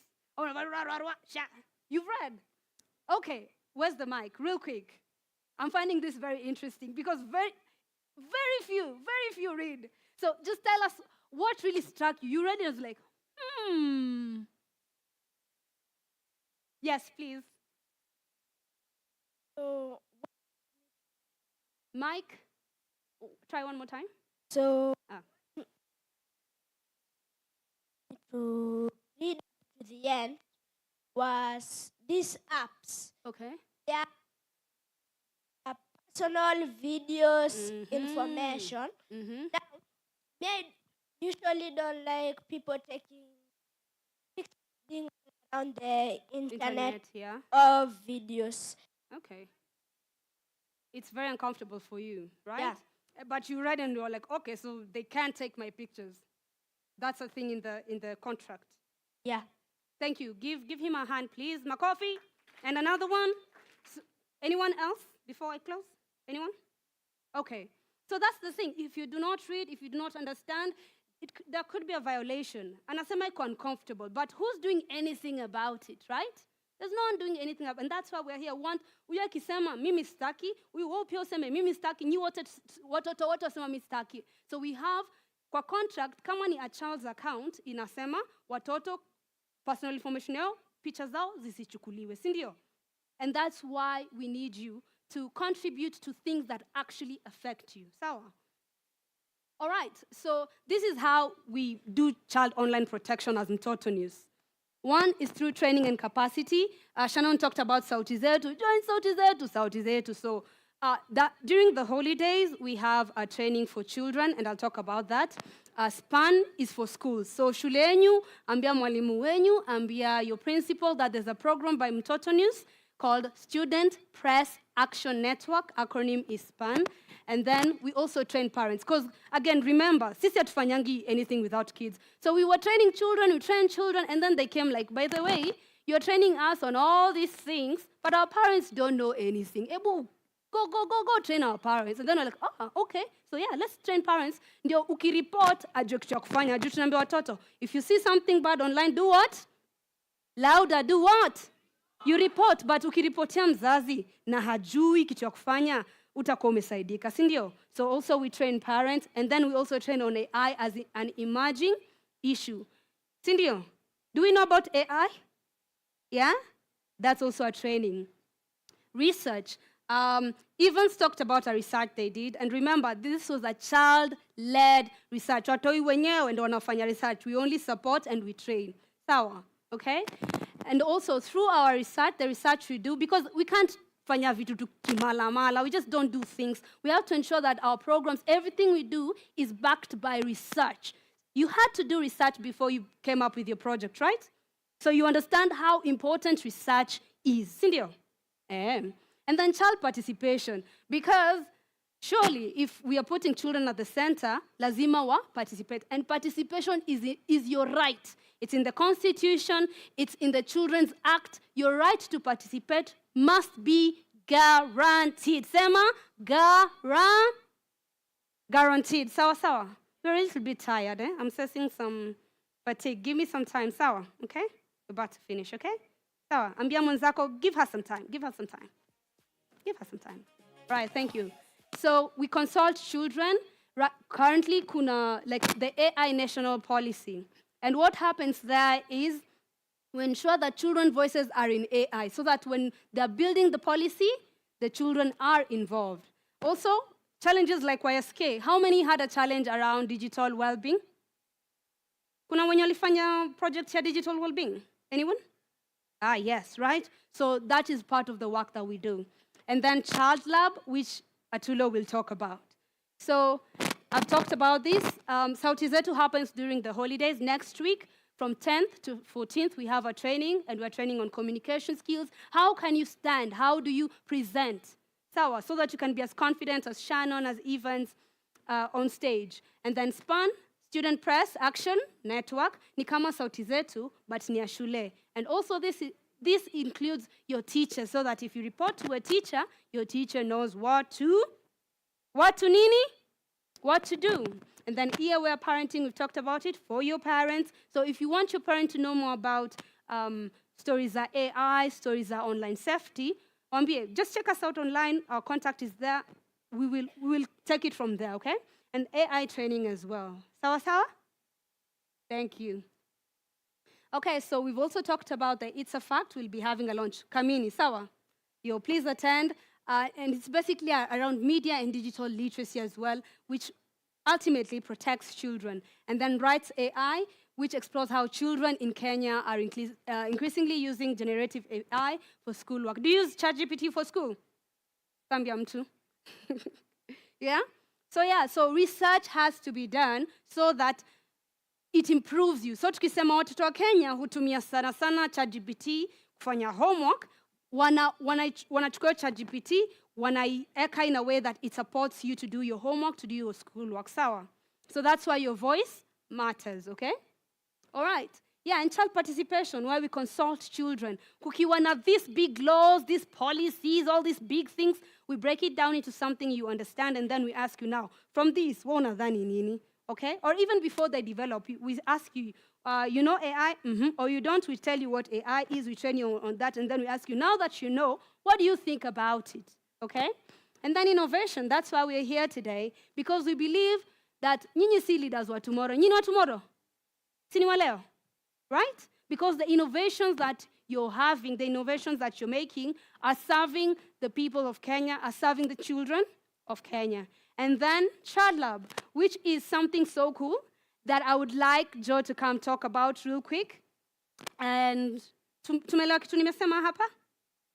You've read? Okay, where's the mic? Real quick. I'm finding this very interesting because very few read. So just tell us what really struck you. You read it and was like, Yes, please. So, Mike, try one more time. so to read to the end was these apps. Okay. They are personal videos, information. Now, I usually don't like people taking pictures on the internet yeah. of videos. Okay. It's very uncomfortable for you, right? Yeah. But you read and you're like, okay, so they can't take my pictures. That's a thing in the contract. Yeah. Thank you. Give him a hand, please. Makofi. And another one. Anyone else before I close? Anyone? Okay. So that's the thing. If you do not read, if you do not understand, there could be a violation. And Anasema iko uncomfortable. But who's doing anything about it, right? There's no one doing anything about it. And that's why we're here. Huyu akisema mimi staki, huyu wao pia useme mimi staki, nyi watoto wote wasema mimi staki. So we have kwa contract kama ni a child's account inasema watoto personal information yao, picha zao zisichukuliwe, si ndio? And that's why we need you to contribute to things that actually affect you. Sawa? All right, so this is how we do child online protection as Mtoto News. One is through training and capacity. Shannon talked about Sauti Zetu. Join Sauti Zetu. So during the holidays, we have a training for children, and I'll talk about that. SPAN is for schools. So shule yenyu, ambia mwalimu wenyu, ambia your principal that there's a program by Mtoto News called Student Press Action Network, acronym is SPAN. And then we also train parents. Because, again, remember, sisi hatufanyangi anything without kids. So we were training children, we trained children, and then they came like, by the way, you're training us on all these things, but our parents don't know anything. Ebu, go train our parents. And then we're like, okay. So yeah, let's train parents. Ndio ukireport, ajue kitu ya kufanya. Ajue tunaambia watoto, if you see something bad online, do what? Louder, do what? You report, but ukiripotia mzazi na hajui kitu ya kufanya, utakuwa umesaidika, si ndio? So also we train parents, and then we also train on AI as an emerging issue. Si ndio? Do we know about AI? Yeah? That's also a training. Research. Evans talked about a research they did, and remember, this was a child-led research. Watoi wenyewe ndio wanafanya research. We only support and we train. Sawa, okay? And also through our research, the research we do, because we can't fanya vitu tu kimalamala, we just don't do things. We have to ensure that our programs, everything we do is backed by research. You had to do research before you came up with your project, right? So you understand how important research is. Sindio? And then child participation, because surely if we are putting children at the center, lazima wa participate. And participation is your right. It's in the Constitution, it's in the Children's Act. Your right to participate must be guaranteed. Sema, guaranteed. Sawa. We're a little bit tired, eh? I'm sensing some fatigue. Give me some time, sawa, okay? We're about to finish, okay? Sawa, ambia mwenzako, give her some time. Right, thank you. So we consult children. Currently, kuna like the AI national policy. And what happens there is we ensure that children's voices are in AI so that when they're building the policy, the children are involved. Also, challenges like YSK. How many had a challenge around digital well-being? Kuna wenye walifanya project ya digital well-being? Anyone? Yes, right? So that is part of the work that we do. And then Child Lab, which Atulo will talk about. So I've talked about this. Sauti Zetu happens during the holidays. Next week, From 10th to 14th, we have a training, and we're training on communication skills. How can you stand? How do you present? So that you can be as confident as Shannon, as Evans on stage. And then SPAN, student press, action, network, ni kama sauti zetu, but ni ya shule. And also this includes your teacher, so that if you report to a teacher, your teacher knows what to do. And then ear-aware parenting, we've talked about it, for your parents. So if you want your parent to know more about stories are AI, stories are online safety, just check us out online. Our contact is there. We will take it from there, okay? And AI training as well. Sawa sawa? Thank you. Okay, so we've also talked about the It's a Fact. We'll be having a launch. Kamini, sawa? Please attend. And it's basically around media and digital literacy as well, which ultimately protects children. And then Rights AI, which explores how children in Kenya are increasingly using generative AI for schoolwork. Do you use ChatGPT for school? Tambia mtu. Yeah? So research has to be done so that it improves you. So tukisema watoto wa Kenya hutumia sana ChatGPT kufanya homework, wanachukua ChatGPT, wanaieka in a way that it supports you to do your homework, to do your schoolwork. Sawa? So that's why your voice matters, okay? All right. Yeah, and child participation, where we consult children. Kukiwa na these big laws, these policies, all these big things, we break it down into something you understand, and then we ask you now, from this, unadhani nini? Okay? Or even before they develop, we ask you, you know AI? Mm-hmm. Or you don't, we tell you what AI is, we train you on that, and then we ask you, now that you know, what do you think about it? Okay? And then innovation, that's why we're here today, because we believe that nyinyi si leaders wa tomorrow. Nyinyi wa tomorrow? Sini wa leo? Right? Because the innovations that you're having, the innovations that you're making are serving the people of Kenya, are serving the children of Kenya. And then Child Lab, which is something so cool that I would like Joe to come talk about real quick. And tumeelewa kitu nimesema hapa?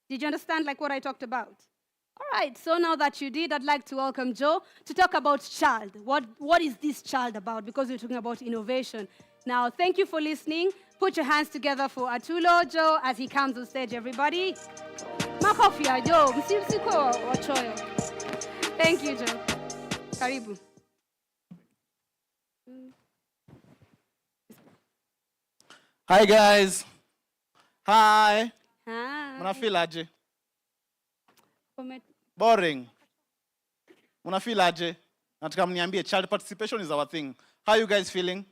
Did you understand like what I talked about? All right, so now that you did, I'd like to welcome Joe to talk about child. What is this child about? Because we're talking about innovation. Now, thank you for listening. Put your hands together for Atulo Joe as he comes on stage, everybody. Makofi ya Joe, msiko wachoyo. Thank you, Joe. Karibu. Hi guys. Hi. Hi. Mnafeel aje? Boring. Mnafeel aje? Nataka mniambie, child participation is our thing. How are you guys feeling?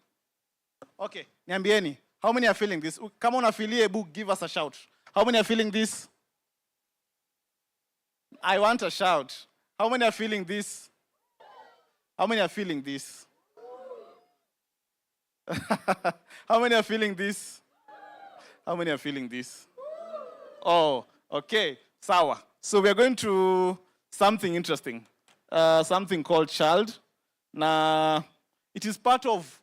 Okay, niambieni. How many are feeling this? Kama unafilia a book, give us a shout. How many are feeling this? I want a shout. How many are feeling this? How many are feeling this? How many are feeling this? How many are feeling this? Oh, okay. Sawa. So we are going to something interesting. Something called child. Now, it is part of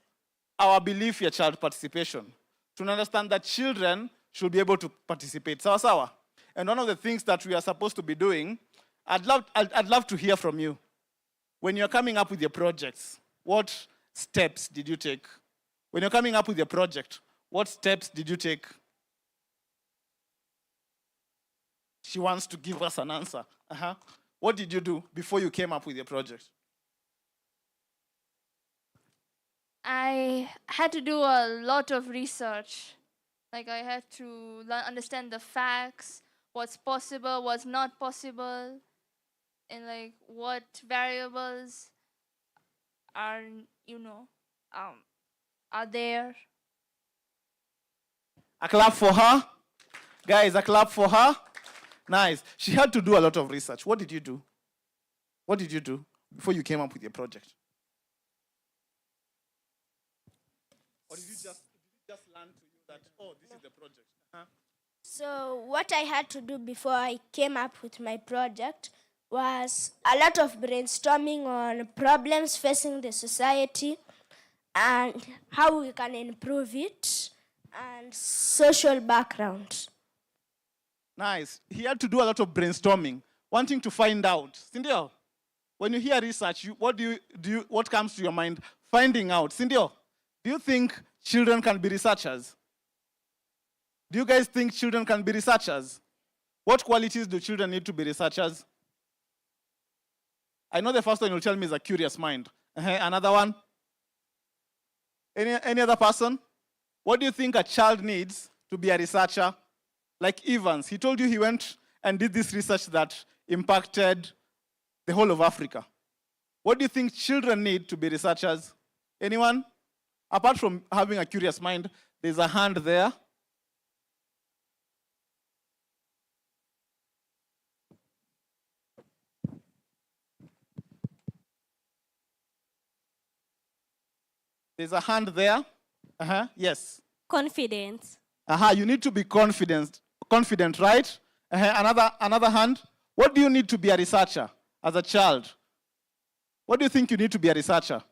our belief in child participation. To understand that children should be able to participate. Sawa sawa. And one of the things that we are supposed to be doing, I'd love to hear from you. When you're coming up with your projects, what steps did you take? When you're coming up with your project, what steps did you take? She wants to give us an answer. What did you do before you came up with your project? I had to do a lot of research. Like I had to understand the facts, what's possible, what's not possible, and like what variables are, are there. A clap for her. Guys, a clap for her. Nice. She had to do a lot of research. What did you do? What did you do before you came up with your project? Or did you just learn to you that, oh, this is the project? So what I had to do before I came up with my project was a lot of brainstorming on problems facing the society and how we can improve it and social background. Nice. He had to do a lot of brainstorming, wanting to find out. Cindy, when you hear research, what comes to your mind? Finding out. Cindy, do you think children can be researchers? Do you guys think children can be researchers? What qualities do children need to be researchers? I know the first one you'll tell me is a curious mind. Another one? Any other person? What do you think a child needs to be a researcher? Like Evans, he told you he went and did this research that impacted the whole of Africa. What do you think children need to be researchers? Anyone? Apart from having a curious mind, there's a hand there. There's a hand there. Yes. Confidence. You need to be confident, right? Another hand. What do you need to be a researcher as a child? What do you think you need to be a researcher?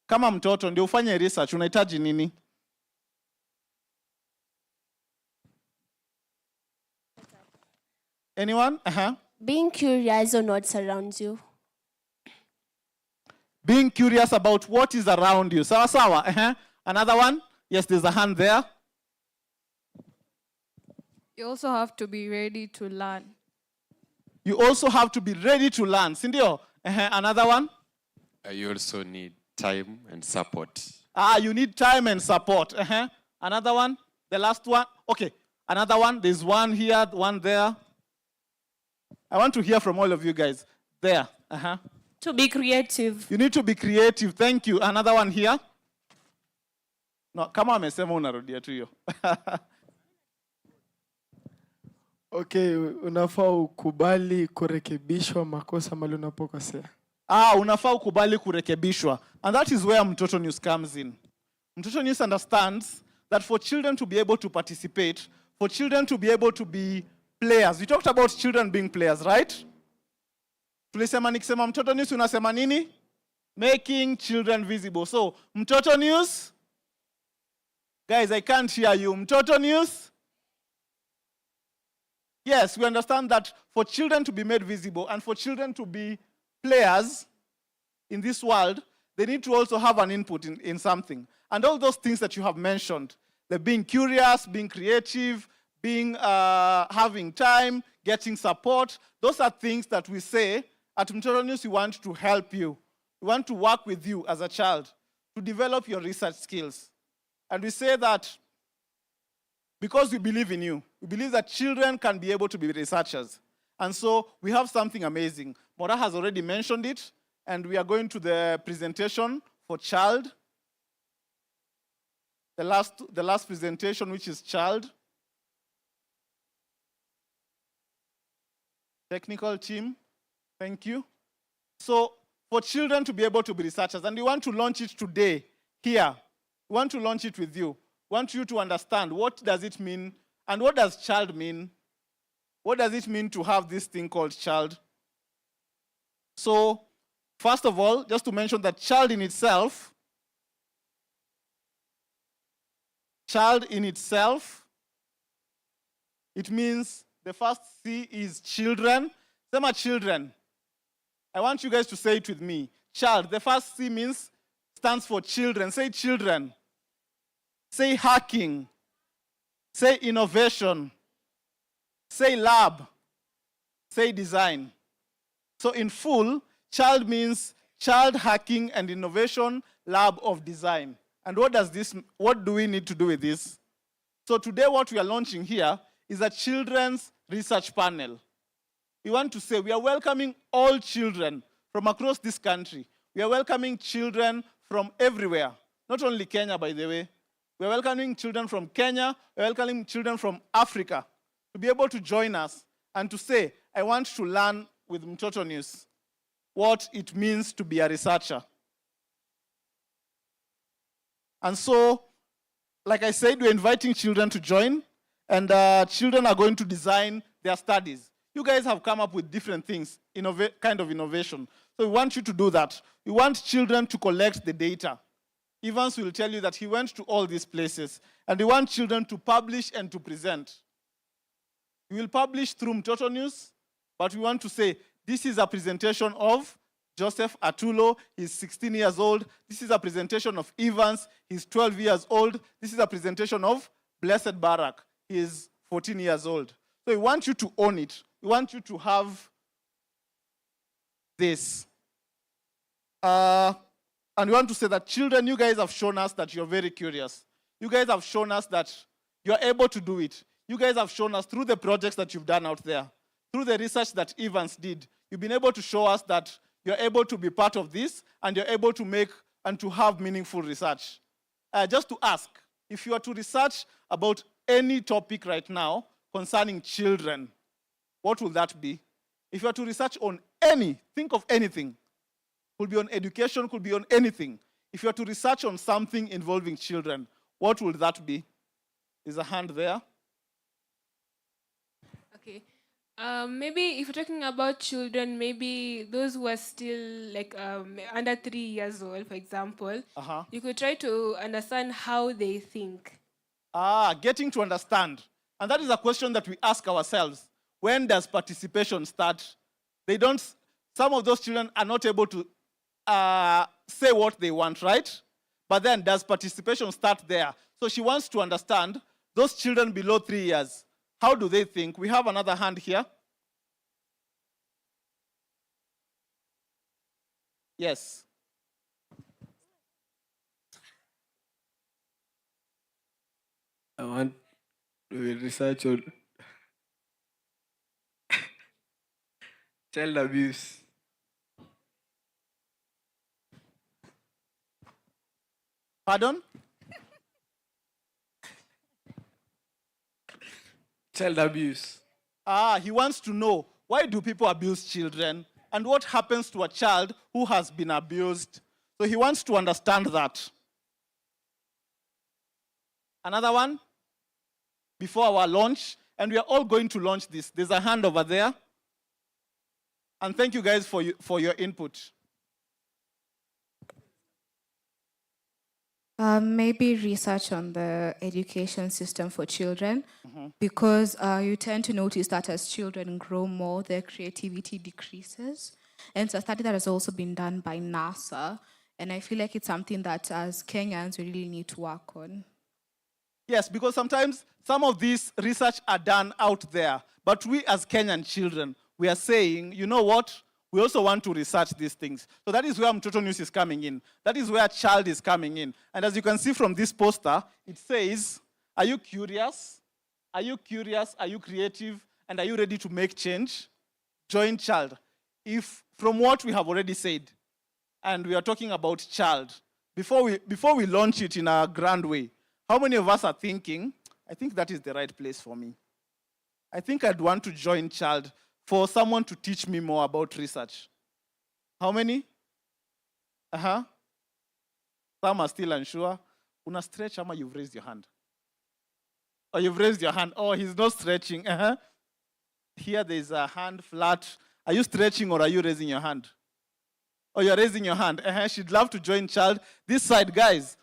Kama mtoto ndio ufanye research, unahitaji nini? Anyone? Being curious on what surrounds you. Being curious about what is around you. Sawa sawa. Another one? Yes, there's a hand there. You also have to be ready to learn. You also have to be ready to learn. Sindio? Another one? You also need time and support. You need time and support. Another one? The last one? Okay. Another one? There's one here, one there. I want to hear from all of you guys. There. To be creative. You need to be creative. Thank you. Another one here. No, kama amesema unarudia tu hiyo. Okay, unafaa ukubali kurekebishwa makosa mahali unapokosea. Unafaa ukubali kurekebishwa. And that is where Mtoto News comes in. Mtoto News understands that for children to be able to participate, for children to be able to be players. We talked about children being players, right? Tulisema nikisema Mtoto News unasema nini? Making children visible. So, Mtoto News? Guys, I can't hear you. Mtoto News? Yes, we understand that for children to be made visible and for children to be players in this world, they need to also have an input in something. And all those things that you have mentioned, the being curious, being creative, being having time, getting support, those are things that we say at Mtoto News we want to help you. We want to work with you as a child to develop your research skills. And we say that because we believe in you, we believe that children can be able to be researchers. And so we have something amazing. Mora has already mentioned it, and we are going to the presentation for child. The last presentation, which is child. Technical team, thank you. So for children to be able to be researchers, and we want to launch it today, here. We want to launch it with you. We want you to understand what does it mean, and what does child mean? What does it mean to have this thing called child? So, first of all, just to mention that child in itself, it means the first C is children. Sema children. I want you guys to say it with me. Child. The first C stands for children. Say children. Say hacking. Say innovation. Say lab. Say design. So in full, child means child hacking and innovation lab of design. And what do we need to do with this? So today what we are launching here is a children's research panel. We want to say we are welcoming all children from across this country. We are welcoming children from everywhere. Not only Kenya, by the way. We are welcoming children from Kenya. We are welcoming children from Africa to be able to join us and to say, I want to learn with Mtoto News what it means to be a researcher. And so, like I said, we're inviting children to join, and children are going to design their studies. You guys have come up with different things, kind of innovation. So we want you to do that. We want children to collect the data. Evans will tell you that he went to all these places, and we want children to publish and to present. We will publish through Mtoto News, but we want to say, this is a presentation of Joseph Atulo, he's 16 years old. This is a presentation of Evans, he's 12 years old. This is a presentation of Blessed Barak, he is 14 years old. So we want you to own it. We want you to have this. And we want to say that children, you guys have shown us that you're very curious. You guys have shown us that you're able to do it. You guys have shown us through the projects that you've done out there, through the research that Evans did, you've been able to show us that you're able to be part of this and you're able to make and to have meaningful research. Just to ask, if you are to research about any topic right now concerning children, what will that be? If you are to research on any, think of anything. Could be on education, could be on anything. If you are to research on something involving children, what will that be? Is a hand there? Okay. Maybe if you're talking about children, maybe those who are still like under 3 years old, for example, you could try to understand how they think. Getting to understand. And that is a question that we ask ourselves. When does participation start? Some of those children are not able to say what they want, right? But then does participation start there? So she wants to understand those children below 3 years. How do they think? We have another hand here. Yes. I want to research on child abuse. Pardon? Child abuse. He wants to know, why do people abuse children? And what happens to a child who has been abused? So he wants to understand that. Another one? Before our launch, and we are all going to launch this. There's a hand over there. And thank you guys for your input. Maybe research on the education system for children, because you tend to notice that as children grow more, their creativity decreases. And it's a study that has also been done by NASA. And I feel like it's something that as Kenyans, we really need to work on. Yes, because sometimes some of these research are done out there, but we as Kenyan children, we are saying, you know what? We also want to research these things. So that is where Mtoto News is coming in. That is where Child is coming in. And as you can see from this poster, it says, are you curious? Are you curious? Are you creative? And are you ready to make change? Join Child. If from what we have already said, and we are talking about Child, before we launch it in a grand way, how many of us are thinking, I think that is the right place for me. I think I'd want to join Child for someone to teach me more about research. How many? Some are still unsure. Una stretch, ama you've raised your hand. Oh, you've raised your hand. Oh, he's not stretching. Here there's a hand flat. Are you stretching or are you raising your hand? Oh, you're raising your hand. She'd love to join Child. This side, guys.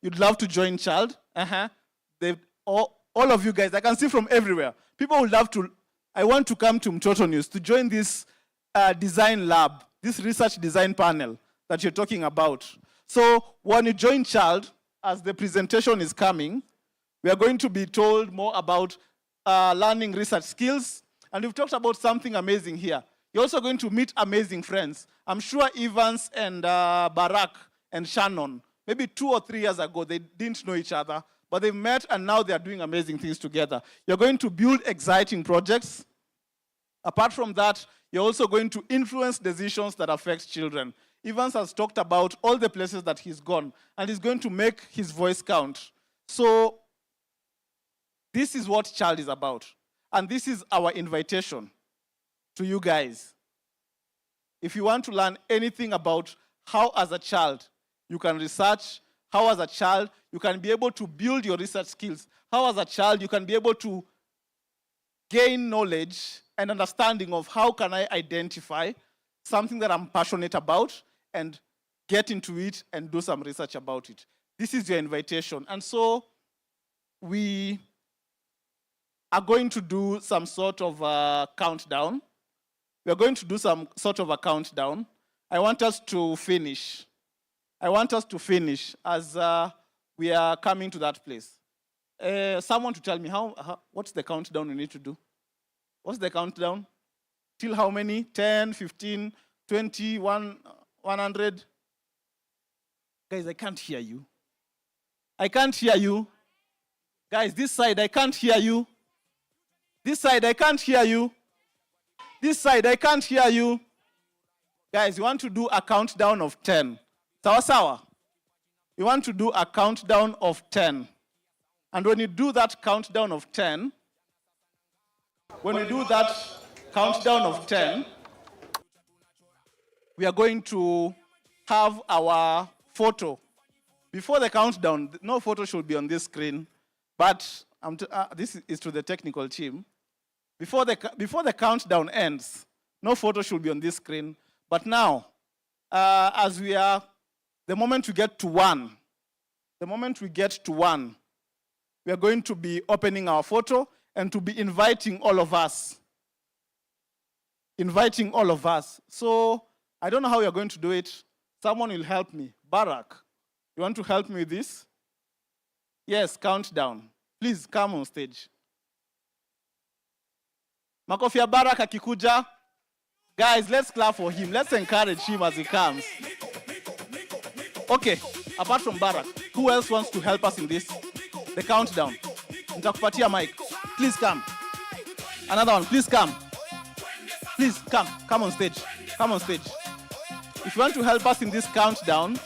You'd love to join Child. All of you guys, I can see from everywhere. People would love to. I want to come to Mtoto News to join this design lab, this research design panel that you're talking about. So when you join Child, as the presentation is coming, we are going to be told more about learning research skills. And we've talked about something amazing here. You're also going to meet amazing friends. I'm sure Evans and Barak and Shannon, maybe 2 or 3 years ago, they didn't know each other, but they've met and now they're doing amazing things together. You're going to build exciting projects. Apart from that, you're also going to influence decisions that affect children. Evans has talked about all the places that he's gone, and he's going to make his voice count. So this is what Child is about. And this is our invitation to you guys. If you want to learn anything about how as a child you can research, how as a child you can be able to build your research skills, how as a child you can be able to gain knowledge and understanding of how can I identify something that I'm passionate about and get into it and do some research about it. This is your invitation. And so we are going to do some sort of a countdown. We are going to do some sort of a countdown. I want us to finish. I want us to finish as we are coming to that place. Someone to tell me what's the countdown we need to do? What's the countdown? Till how many? 10, 15, 20, 100? Guys, I can't hear you. I can't hear you. Guys, this side, I can't hear you. This side, I can't hear you. This side, I can't hear you. Guys, you want to do a countdown of 10. Sawa sawa? You want to do a countdown of 10. And when you do that countdown of 10, we are going to have our photo. Before the countdown, no photo should be on this screen, but this is to the technical team. Before the countdown ends, no photo should be on this screen. But now, as we are, the moment we get to 1, we are going to be opening our photo and to be inviting all of us. So I don't know how we are going to do it. Someone will help me. Barak, you want to help me with this? Yes, countdown. Please come on stage. Makofi ya Barak akikuja. Guys, let's clap for him. Let's encourage him as he comes. Okay, apart from Barak, who else wants to help us in this? The countdown. Nitakupatia mic. Please come. Another one, please come. Please come. Come on stage. Come on stage. If you want to help us in this countdown,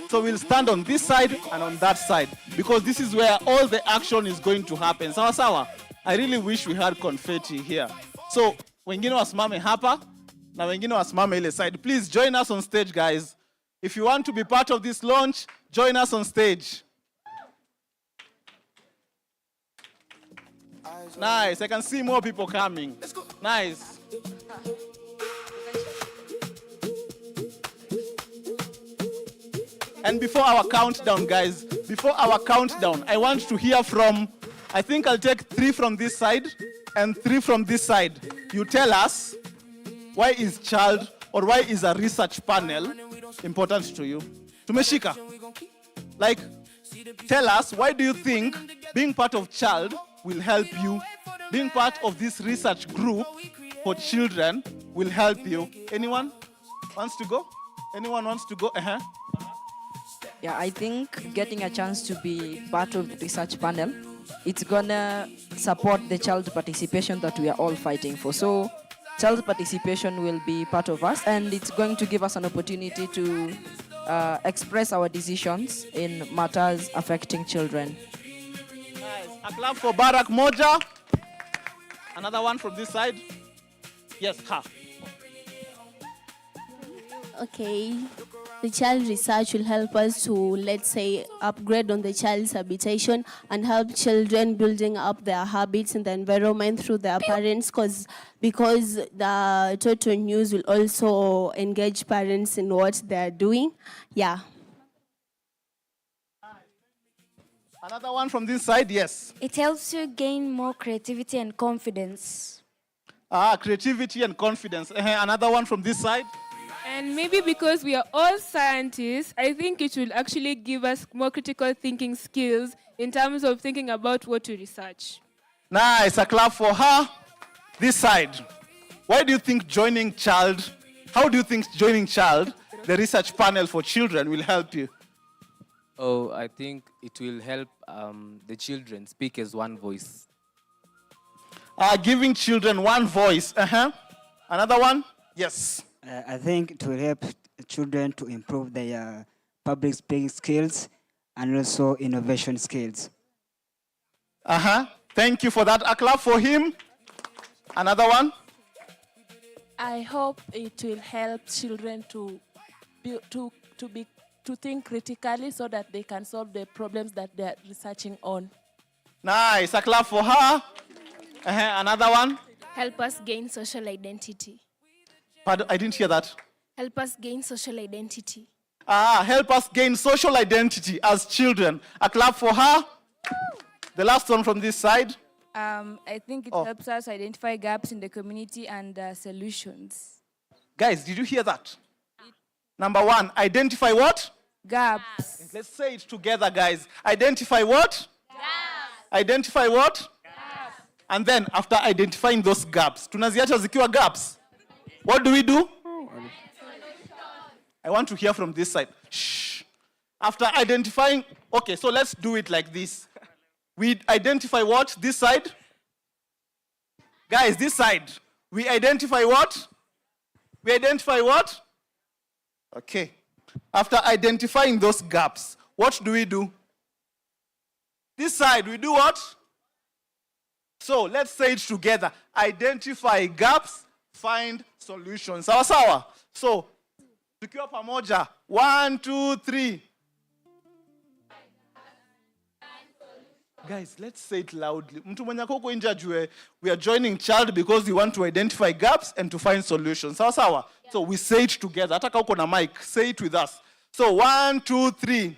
so we'll stand on this side and on that side, because this is where all the action is going to happen. Sawa sawa. I really wish we had confetti here. So, wengine wasimame hapa, na wengine wasimame ile side. Please join us on stage, guys. If you want to be part of this launch, join us on stage. Nice. I can see more people coming. Nice. And before our countdown, guys, I want to hear from, I think I'll take 3 from this side and 3 from this side. You tell us, why is child or why is a research panel important to you? Tumeshika. Like, tell us, why do you think being part of child will help you? Being part of this research group for children will help you. Anyone wants to go? Anyone wants to go? Uh-huh. Yeah, I think getting a chance to be part of the research panel, it's gonna support the child participation that we are all fighting for. So child participation will be part of us, and it's going to give us an opportunity to express our decisions in matters affecting children. Nice. A clap for Barak Moja. Another one from this side. Yes, ha. Okay. The child research will help us to, let's say, upgrade on the child's habitation and help children building up their habits in the environment through their parents, because the Mtoto News will also engage parents in what they're doing. Yeah. Another one from this side, yes. It helps you gain more creativity and confidence. Creativity and confidence. Another one from this side. And maybe because we are all scientists, I think it will actually give us more critical thinking skills in terms of thinking about what to research. Nice, a clap for her. This side. Why do you think joining child, the research panel for children, will help you? Oh, I think it will help the children speak as one voice. Giving children one voice. Another one? Yes. I think it will help children to improve their public speaking skills and also innovation skills. Thank you for that. A clap for him. Another one? I hope it will help children to think critically so that they can solve the problems that they are researching on. Nice. A clap for her. Another one? Help us gain social identity. Pardon, I didn't hear that. Help us gain social identity. Help us gain social identity as children. A clap for her. The last one from this side. I think it helps us identify gaps in the community and solutions. Guys, did you hear that? Number 1, identify what? Gaps. Let's say it together, guys. Identify what? Gaps. Identify what? Gaps. And then, after identifying those gaps, tunaziacha zikiwa gaps. What do we do? I want to hear from this side. Shh. After identifying, okay, so let's do it like this. We identify what? This side? Guys, this side. We identify what? We identify what? Okay. After identifying those gaps, what do we do? This side, we do what? So, let's say it together. Identify gaps, find solutions. Sawa sawa? So, tukiwa pamoja. 1, 2, 3. Guys, let's say it loudly. Mtu mwenye ako huko nje ajue, we are joining child because we want to identify gaps and to find solutions. Sawa sawa? Yeah. So we say it together. Hata kama uko na mic, say it with us. So 1, 2, 3.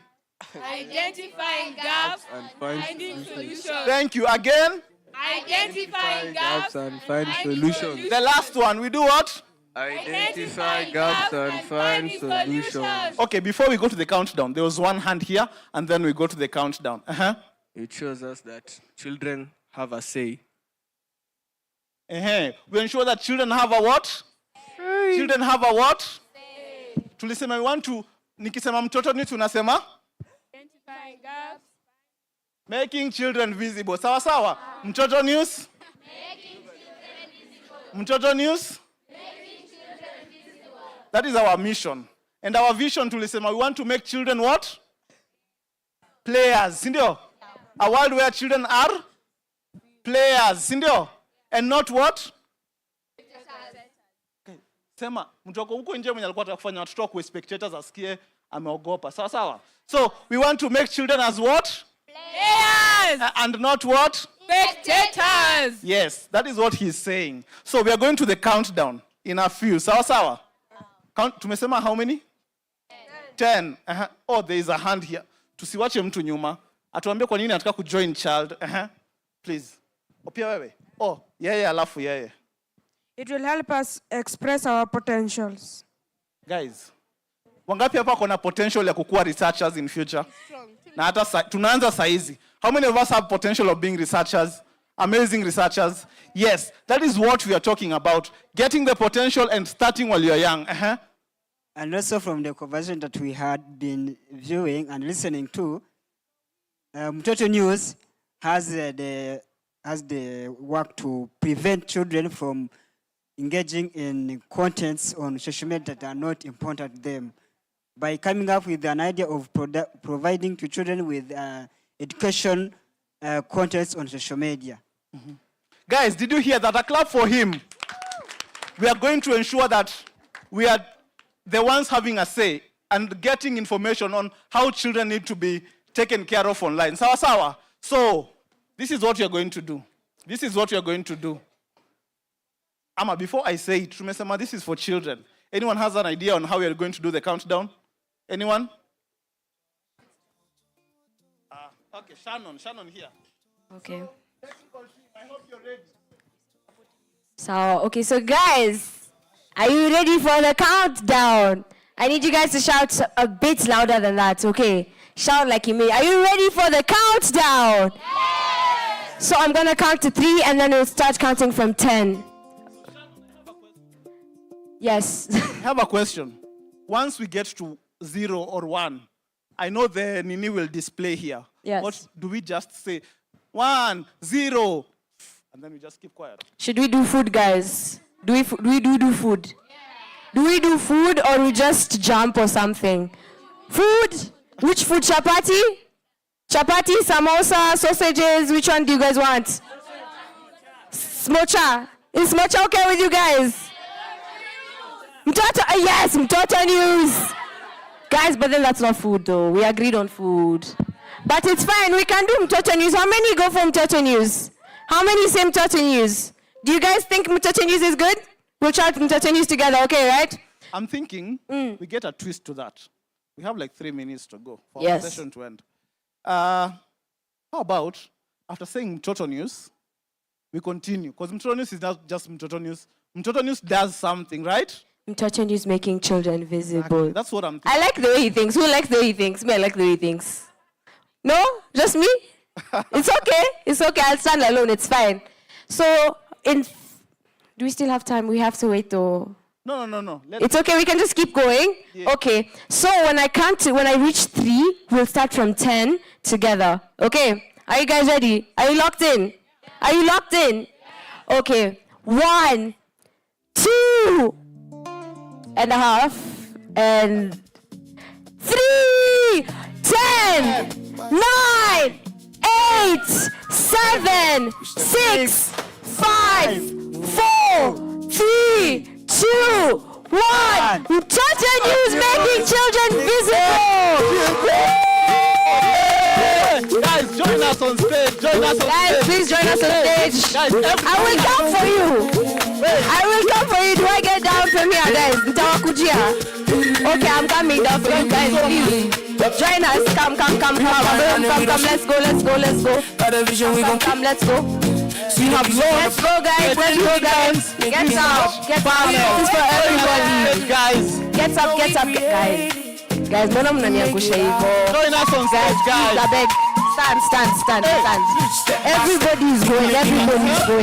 Identifying gaps and finding solutions. Thank you. Again. Identifying gaps and find solutions. The last one, we do what? Identify gaps and find solutions. Okay, before we go to the countdown, there was one hand here, and then we go to the countdown. It shows us that children have a say. We ensure that children have a what? Say. Children have a what? Say. Tulisema we want to, nikisema mtoto ni tunasema? Identifying gaps. Making children visible. Sawa sawa? Mtoto news? Making children visible. Mtoto news? Making children visible. That is our mission. And our vision tulisema we want to make children what? Players. Sindio? A world where children are players. Sindio? And not what? Okay. Sema, mtu wako huko nje mwenye alikuwa atakufanya watoto wako spectators asikie ameogopa. Sawa sawa? So, we want to make children as what? Players. And not what? Spectators. Yes, that is what he's saying. So, we are going to the countdown in a few. Sawa sawa? Tumesema how many? 10. Oh, there is a hand here. Tusiwache mtu nyuma. Atuambie kwa nini anataka kujoin child. Please. Opia wewe. Oh, yeye alafu yeye. It will help us express our potentials. Guys, wangapi hapa kuna potential ya kukuwa researchers in future? Na hata tunaanza saizi. How many of us have potential of being researchers? Amazing researchers? Yes, that is what we are talking about. Getting the potential and starting while you're young. And also from the conversation that we had been viewing and listening to, Mtoto News has the work to prevent children from engaging in contents on social media that are not important to them by coming up with an idea of providing to children with education contents on social media. Mm-hmm. Guys, did you hear that? A clap for him. We are going to ensure that we are the ones having a say and getting information on how children need to be taken care of online. Sawa sawa. So, this is what we are going to do. This is what we are going to do. Ama, before I say it, tumesema this is for children. Anyone has an idea on how we are going to do the countdown? Anyone? Okay, Shannon here. Okay. I hope you're ready. So guys, are you ready for the countdown? I need you guys to shout a bit louder than that, okay? Shout like you mean. Are you ready for the countdown? Yes! So I'm gonna count to 3 and then we'll start counting from 10. Yes. I have a question. Once we get to 0 or 1, I know the Nini will display here. Yes. What do we just say? 1, 0, and then we just keep quiet. Should we do food, guys? Do we do food? Yeah. Do we do food or we just jump or something? Food? Which food? Chapati? Chapati, samosa, sausages. Which one do you guys want? Smocha. Is smocha okay with you guys? Mtoto, yes, Mtoto News. Guys, but then that's not food though. We agreed on food. But it's fine, we can do Mtoto News. How many go for Mtoto News? How many say Mtoto News? Do you guys think Mtoto News is good? We'll try Mtoto News together, okay, right? I'm thinking we get a twist to that. We have like 3 minutes to go for Yes. the session to end. How about, after saying Mtoto News, we continue? Because Mtoto News is not just Mtoto News. Mtoto News does something, right? Mtoto News making children visible. That's what I'm I like the way he thinks. Who likes the way he thinks? Me, I like the way he thinks. No? Just me? It's okay. It's okay. I'll stand alone. It's fine. So, do we still have time? We have to wait though. No. It's okay. We can just keep going. Yeah. Okay. So when I reach 3, we'll start from 10 together. Okay. Are you guys ready? Are you locked in? Are you locked in? Okay. 1, 2 and a half and 3, 10, 9, 8, 7, 6, 5, 4, 3, 2, 1. Mtoto News making children visible. Guys, join us on stage. Guys, please join us on stage. Guys, I will come for you. I will come for you. Do I get down from here, guys? Nitawakujia. Okay, I'm coming down for you guys. Please. Join us. Come. Let's go. Come, let's go. We have Let's go, guys. Get up. This is for everybody. Guys. Get up, guys. Guys, mbona mnaniangusha hivyo? Join us on stage, guys. Labeg. Stand. Everybody is going. Let's go.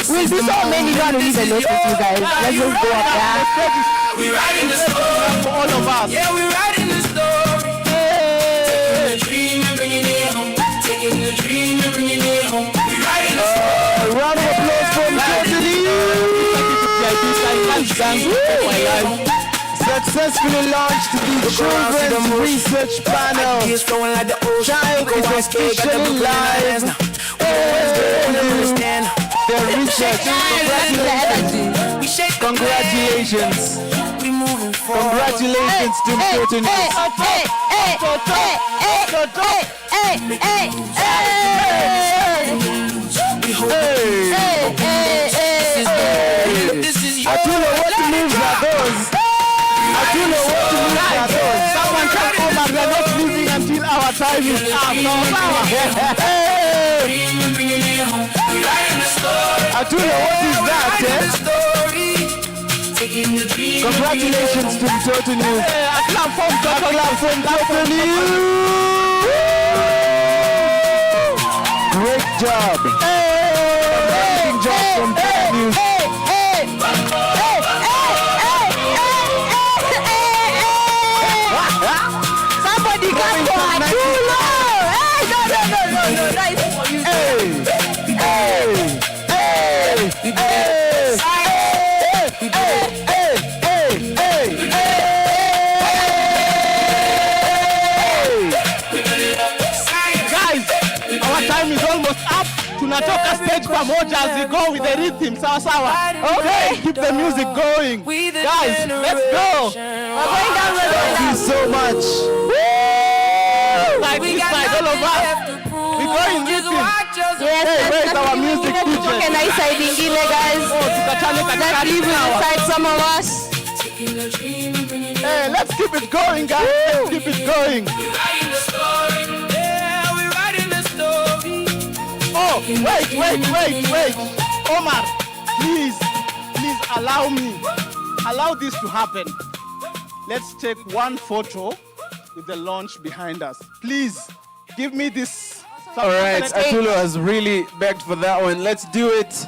We'll be so many, don't even notice you guys. Let's just go up there. We're riding the story for all of us. Yeah, we're riding the story. Taking the dream and bringing it home. Taking the dream and bringing it home. We're riding the story. Round of applause for Mtoto. Successfully launched the Children's Research Panel. Child is officially live. The research. Congratulations. Congratulations to Mtoto News. I don't know what moves are those. Someone can come and we're not leaving until our time is up. I don't know what is that, Congratulations to Mtoto News. A clap for Mtoto News. Great job. Amazing job from Mtoto News. Somebody got one. Too low. No. Guys, our time is almost up. Tunatoka stage pamoja as we go with the rhythm. Sawa. Okay, keep the music going. Guys, let's go. Thank you so much. Like this side, all of us. We go in rhythm. Yes, where's our music DJ? Okay, nice side ingine, guys. Let's leave inside some of us. Hey, let's keep it going, guys. Let's keep it going. Oh, wait. Omar, please allow this to happen. Let's take one photo with the launch behind us. Please, give me this. All right, Atulu has really begged for that one. Let's do it.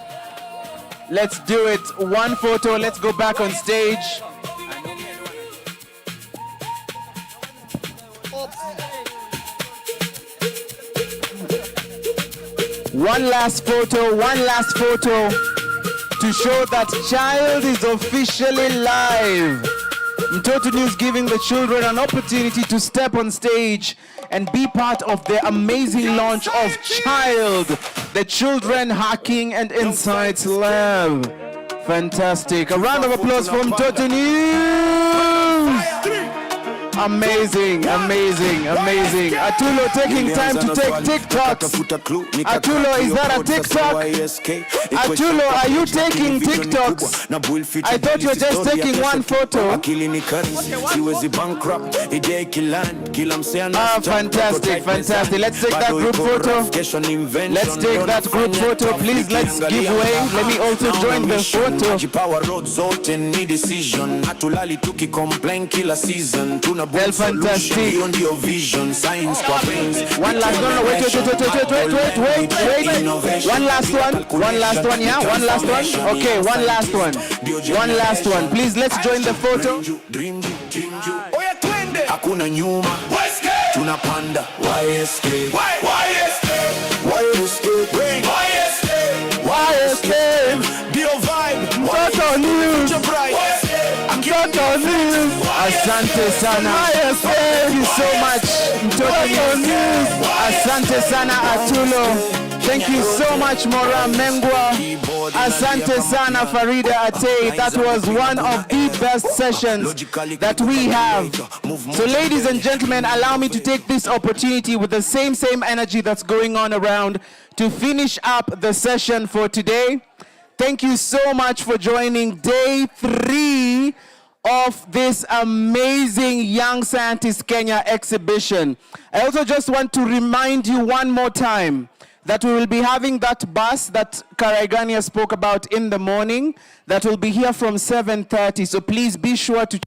One photo. Let's go back on stage. One last photo to show that child is officially live. Mtoto News giving the children an opportunity to step on stage and be part of the amazing launch of Child, the Children Hacking and Insights Lab. Fantastic. A round of applause for Mtoto News. Amazing, amazing, amazing. Atulo taking time to take TikToks. Atulo, is that a TikTok? Atulo, are you taking TikToks? I thought you were just taking one photo. Ah, fantastic, fantastic. Let's take that group photo. Let's take that group photo. Please, let's give way. Let me also join the photo. Well, fantastic. One last one. Wait. One last one, yeah? One last one? Okay, one last one. Please, let's join the photo. Hakuna nyuma, tunapanda YSK. Dio vibe, Mtoto News. Mtoto News. Asante sana. Thank you so much, Mtoto News. Asante sana, Atulo. Thank you so much, Mora Mengwa. Asante sana, Farida Ate. That was one of the best sessions that we have. So ladies and gentlemen, allow me to take this opportunity with the same energy that's going on around to finish up the session for today. Thank you so much for joining day 3 of this amazing Young Scientist Kenya exhibition. I also just want to remind you one more time that we will be having that bus that Karaigania spoke about in the morning that will be here from 7:30. So please be sure to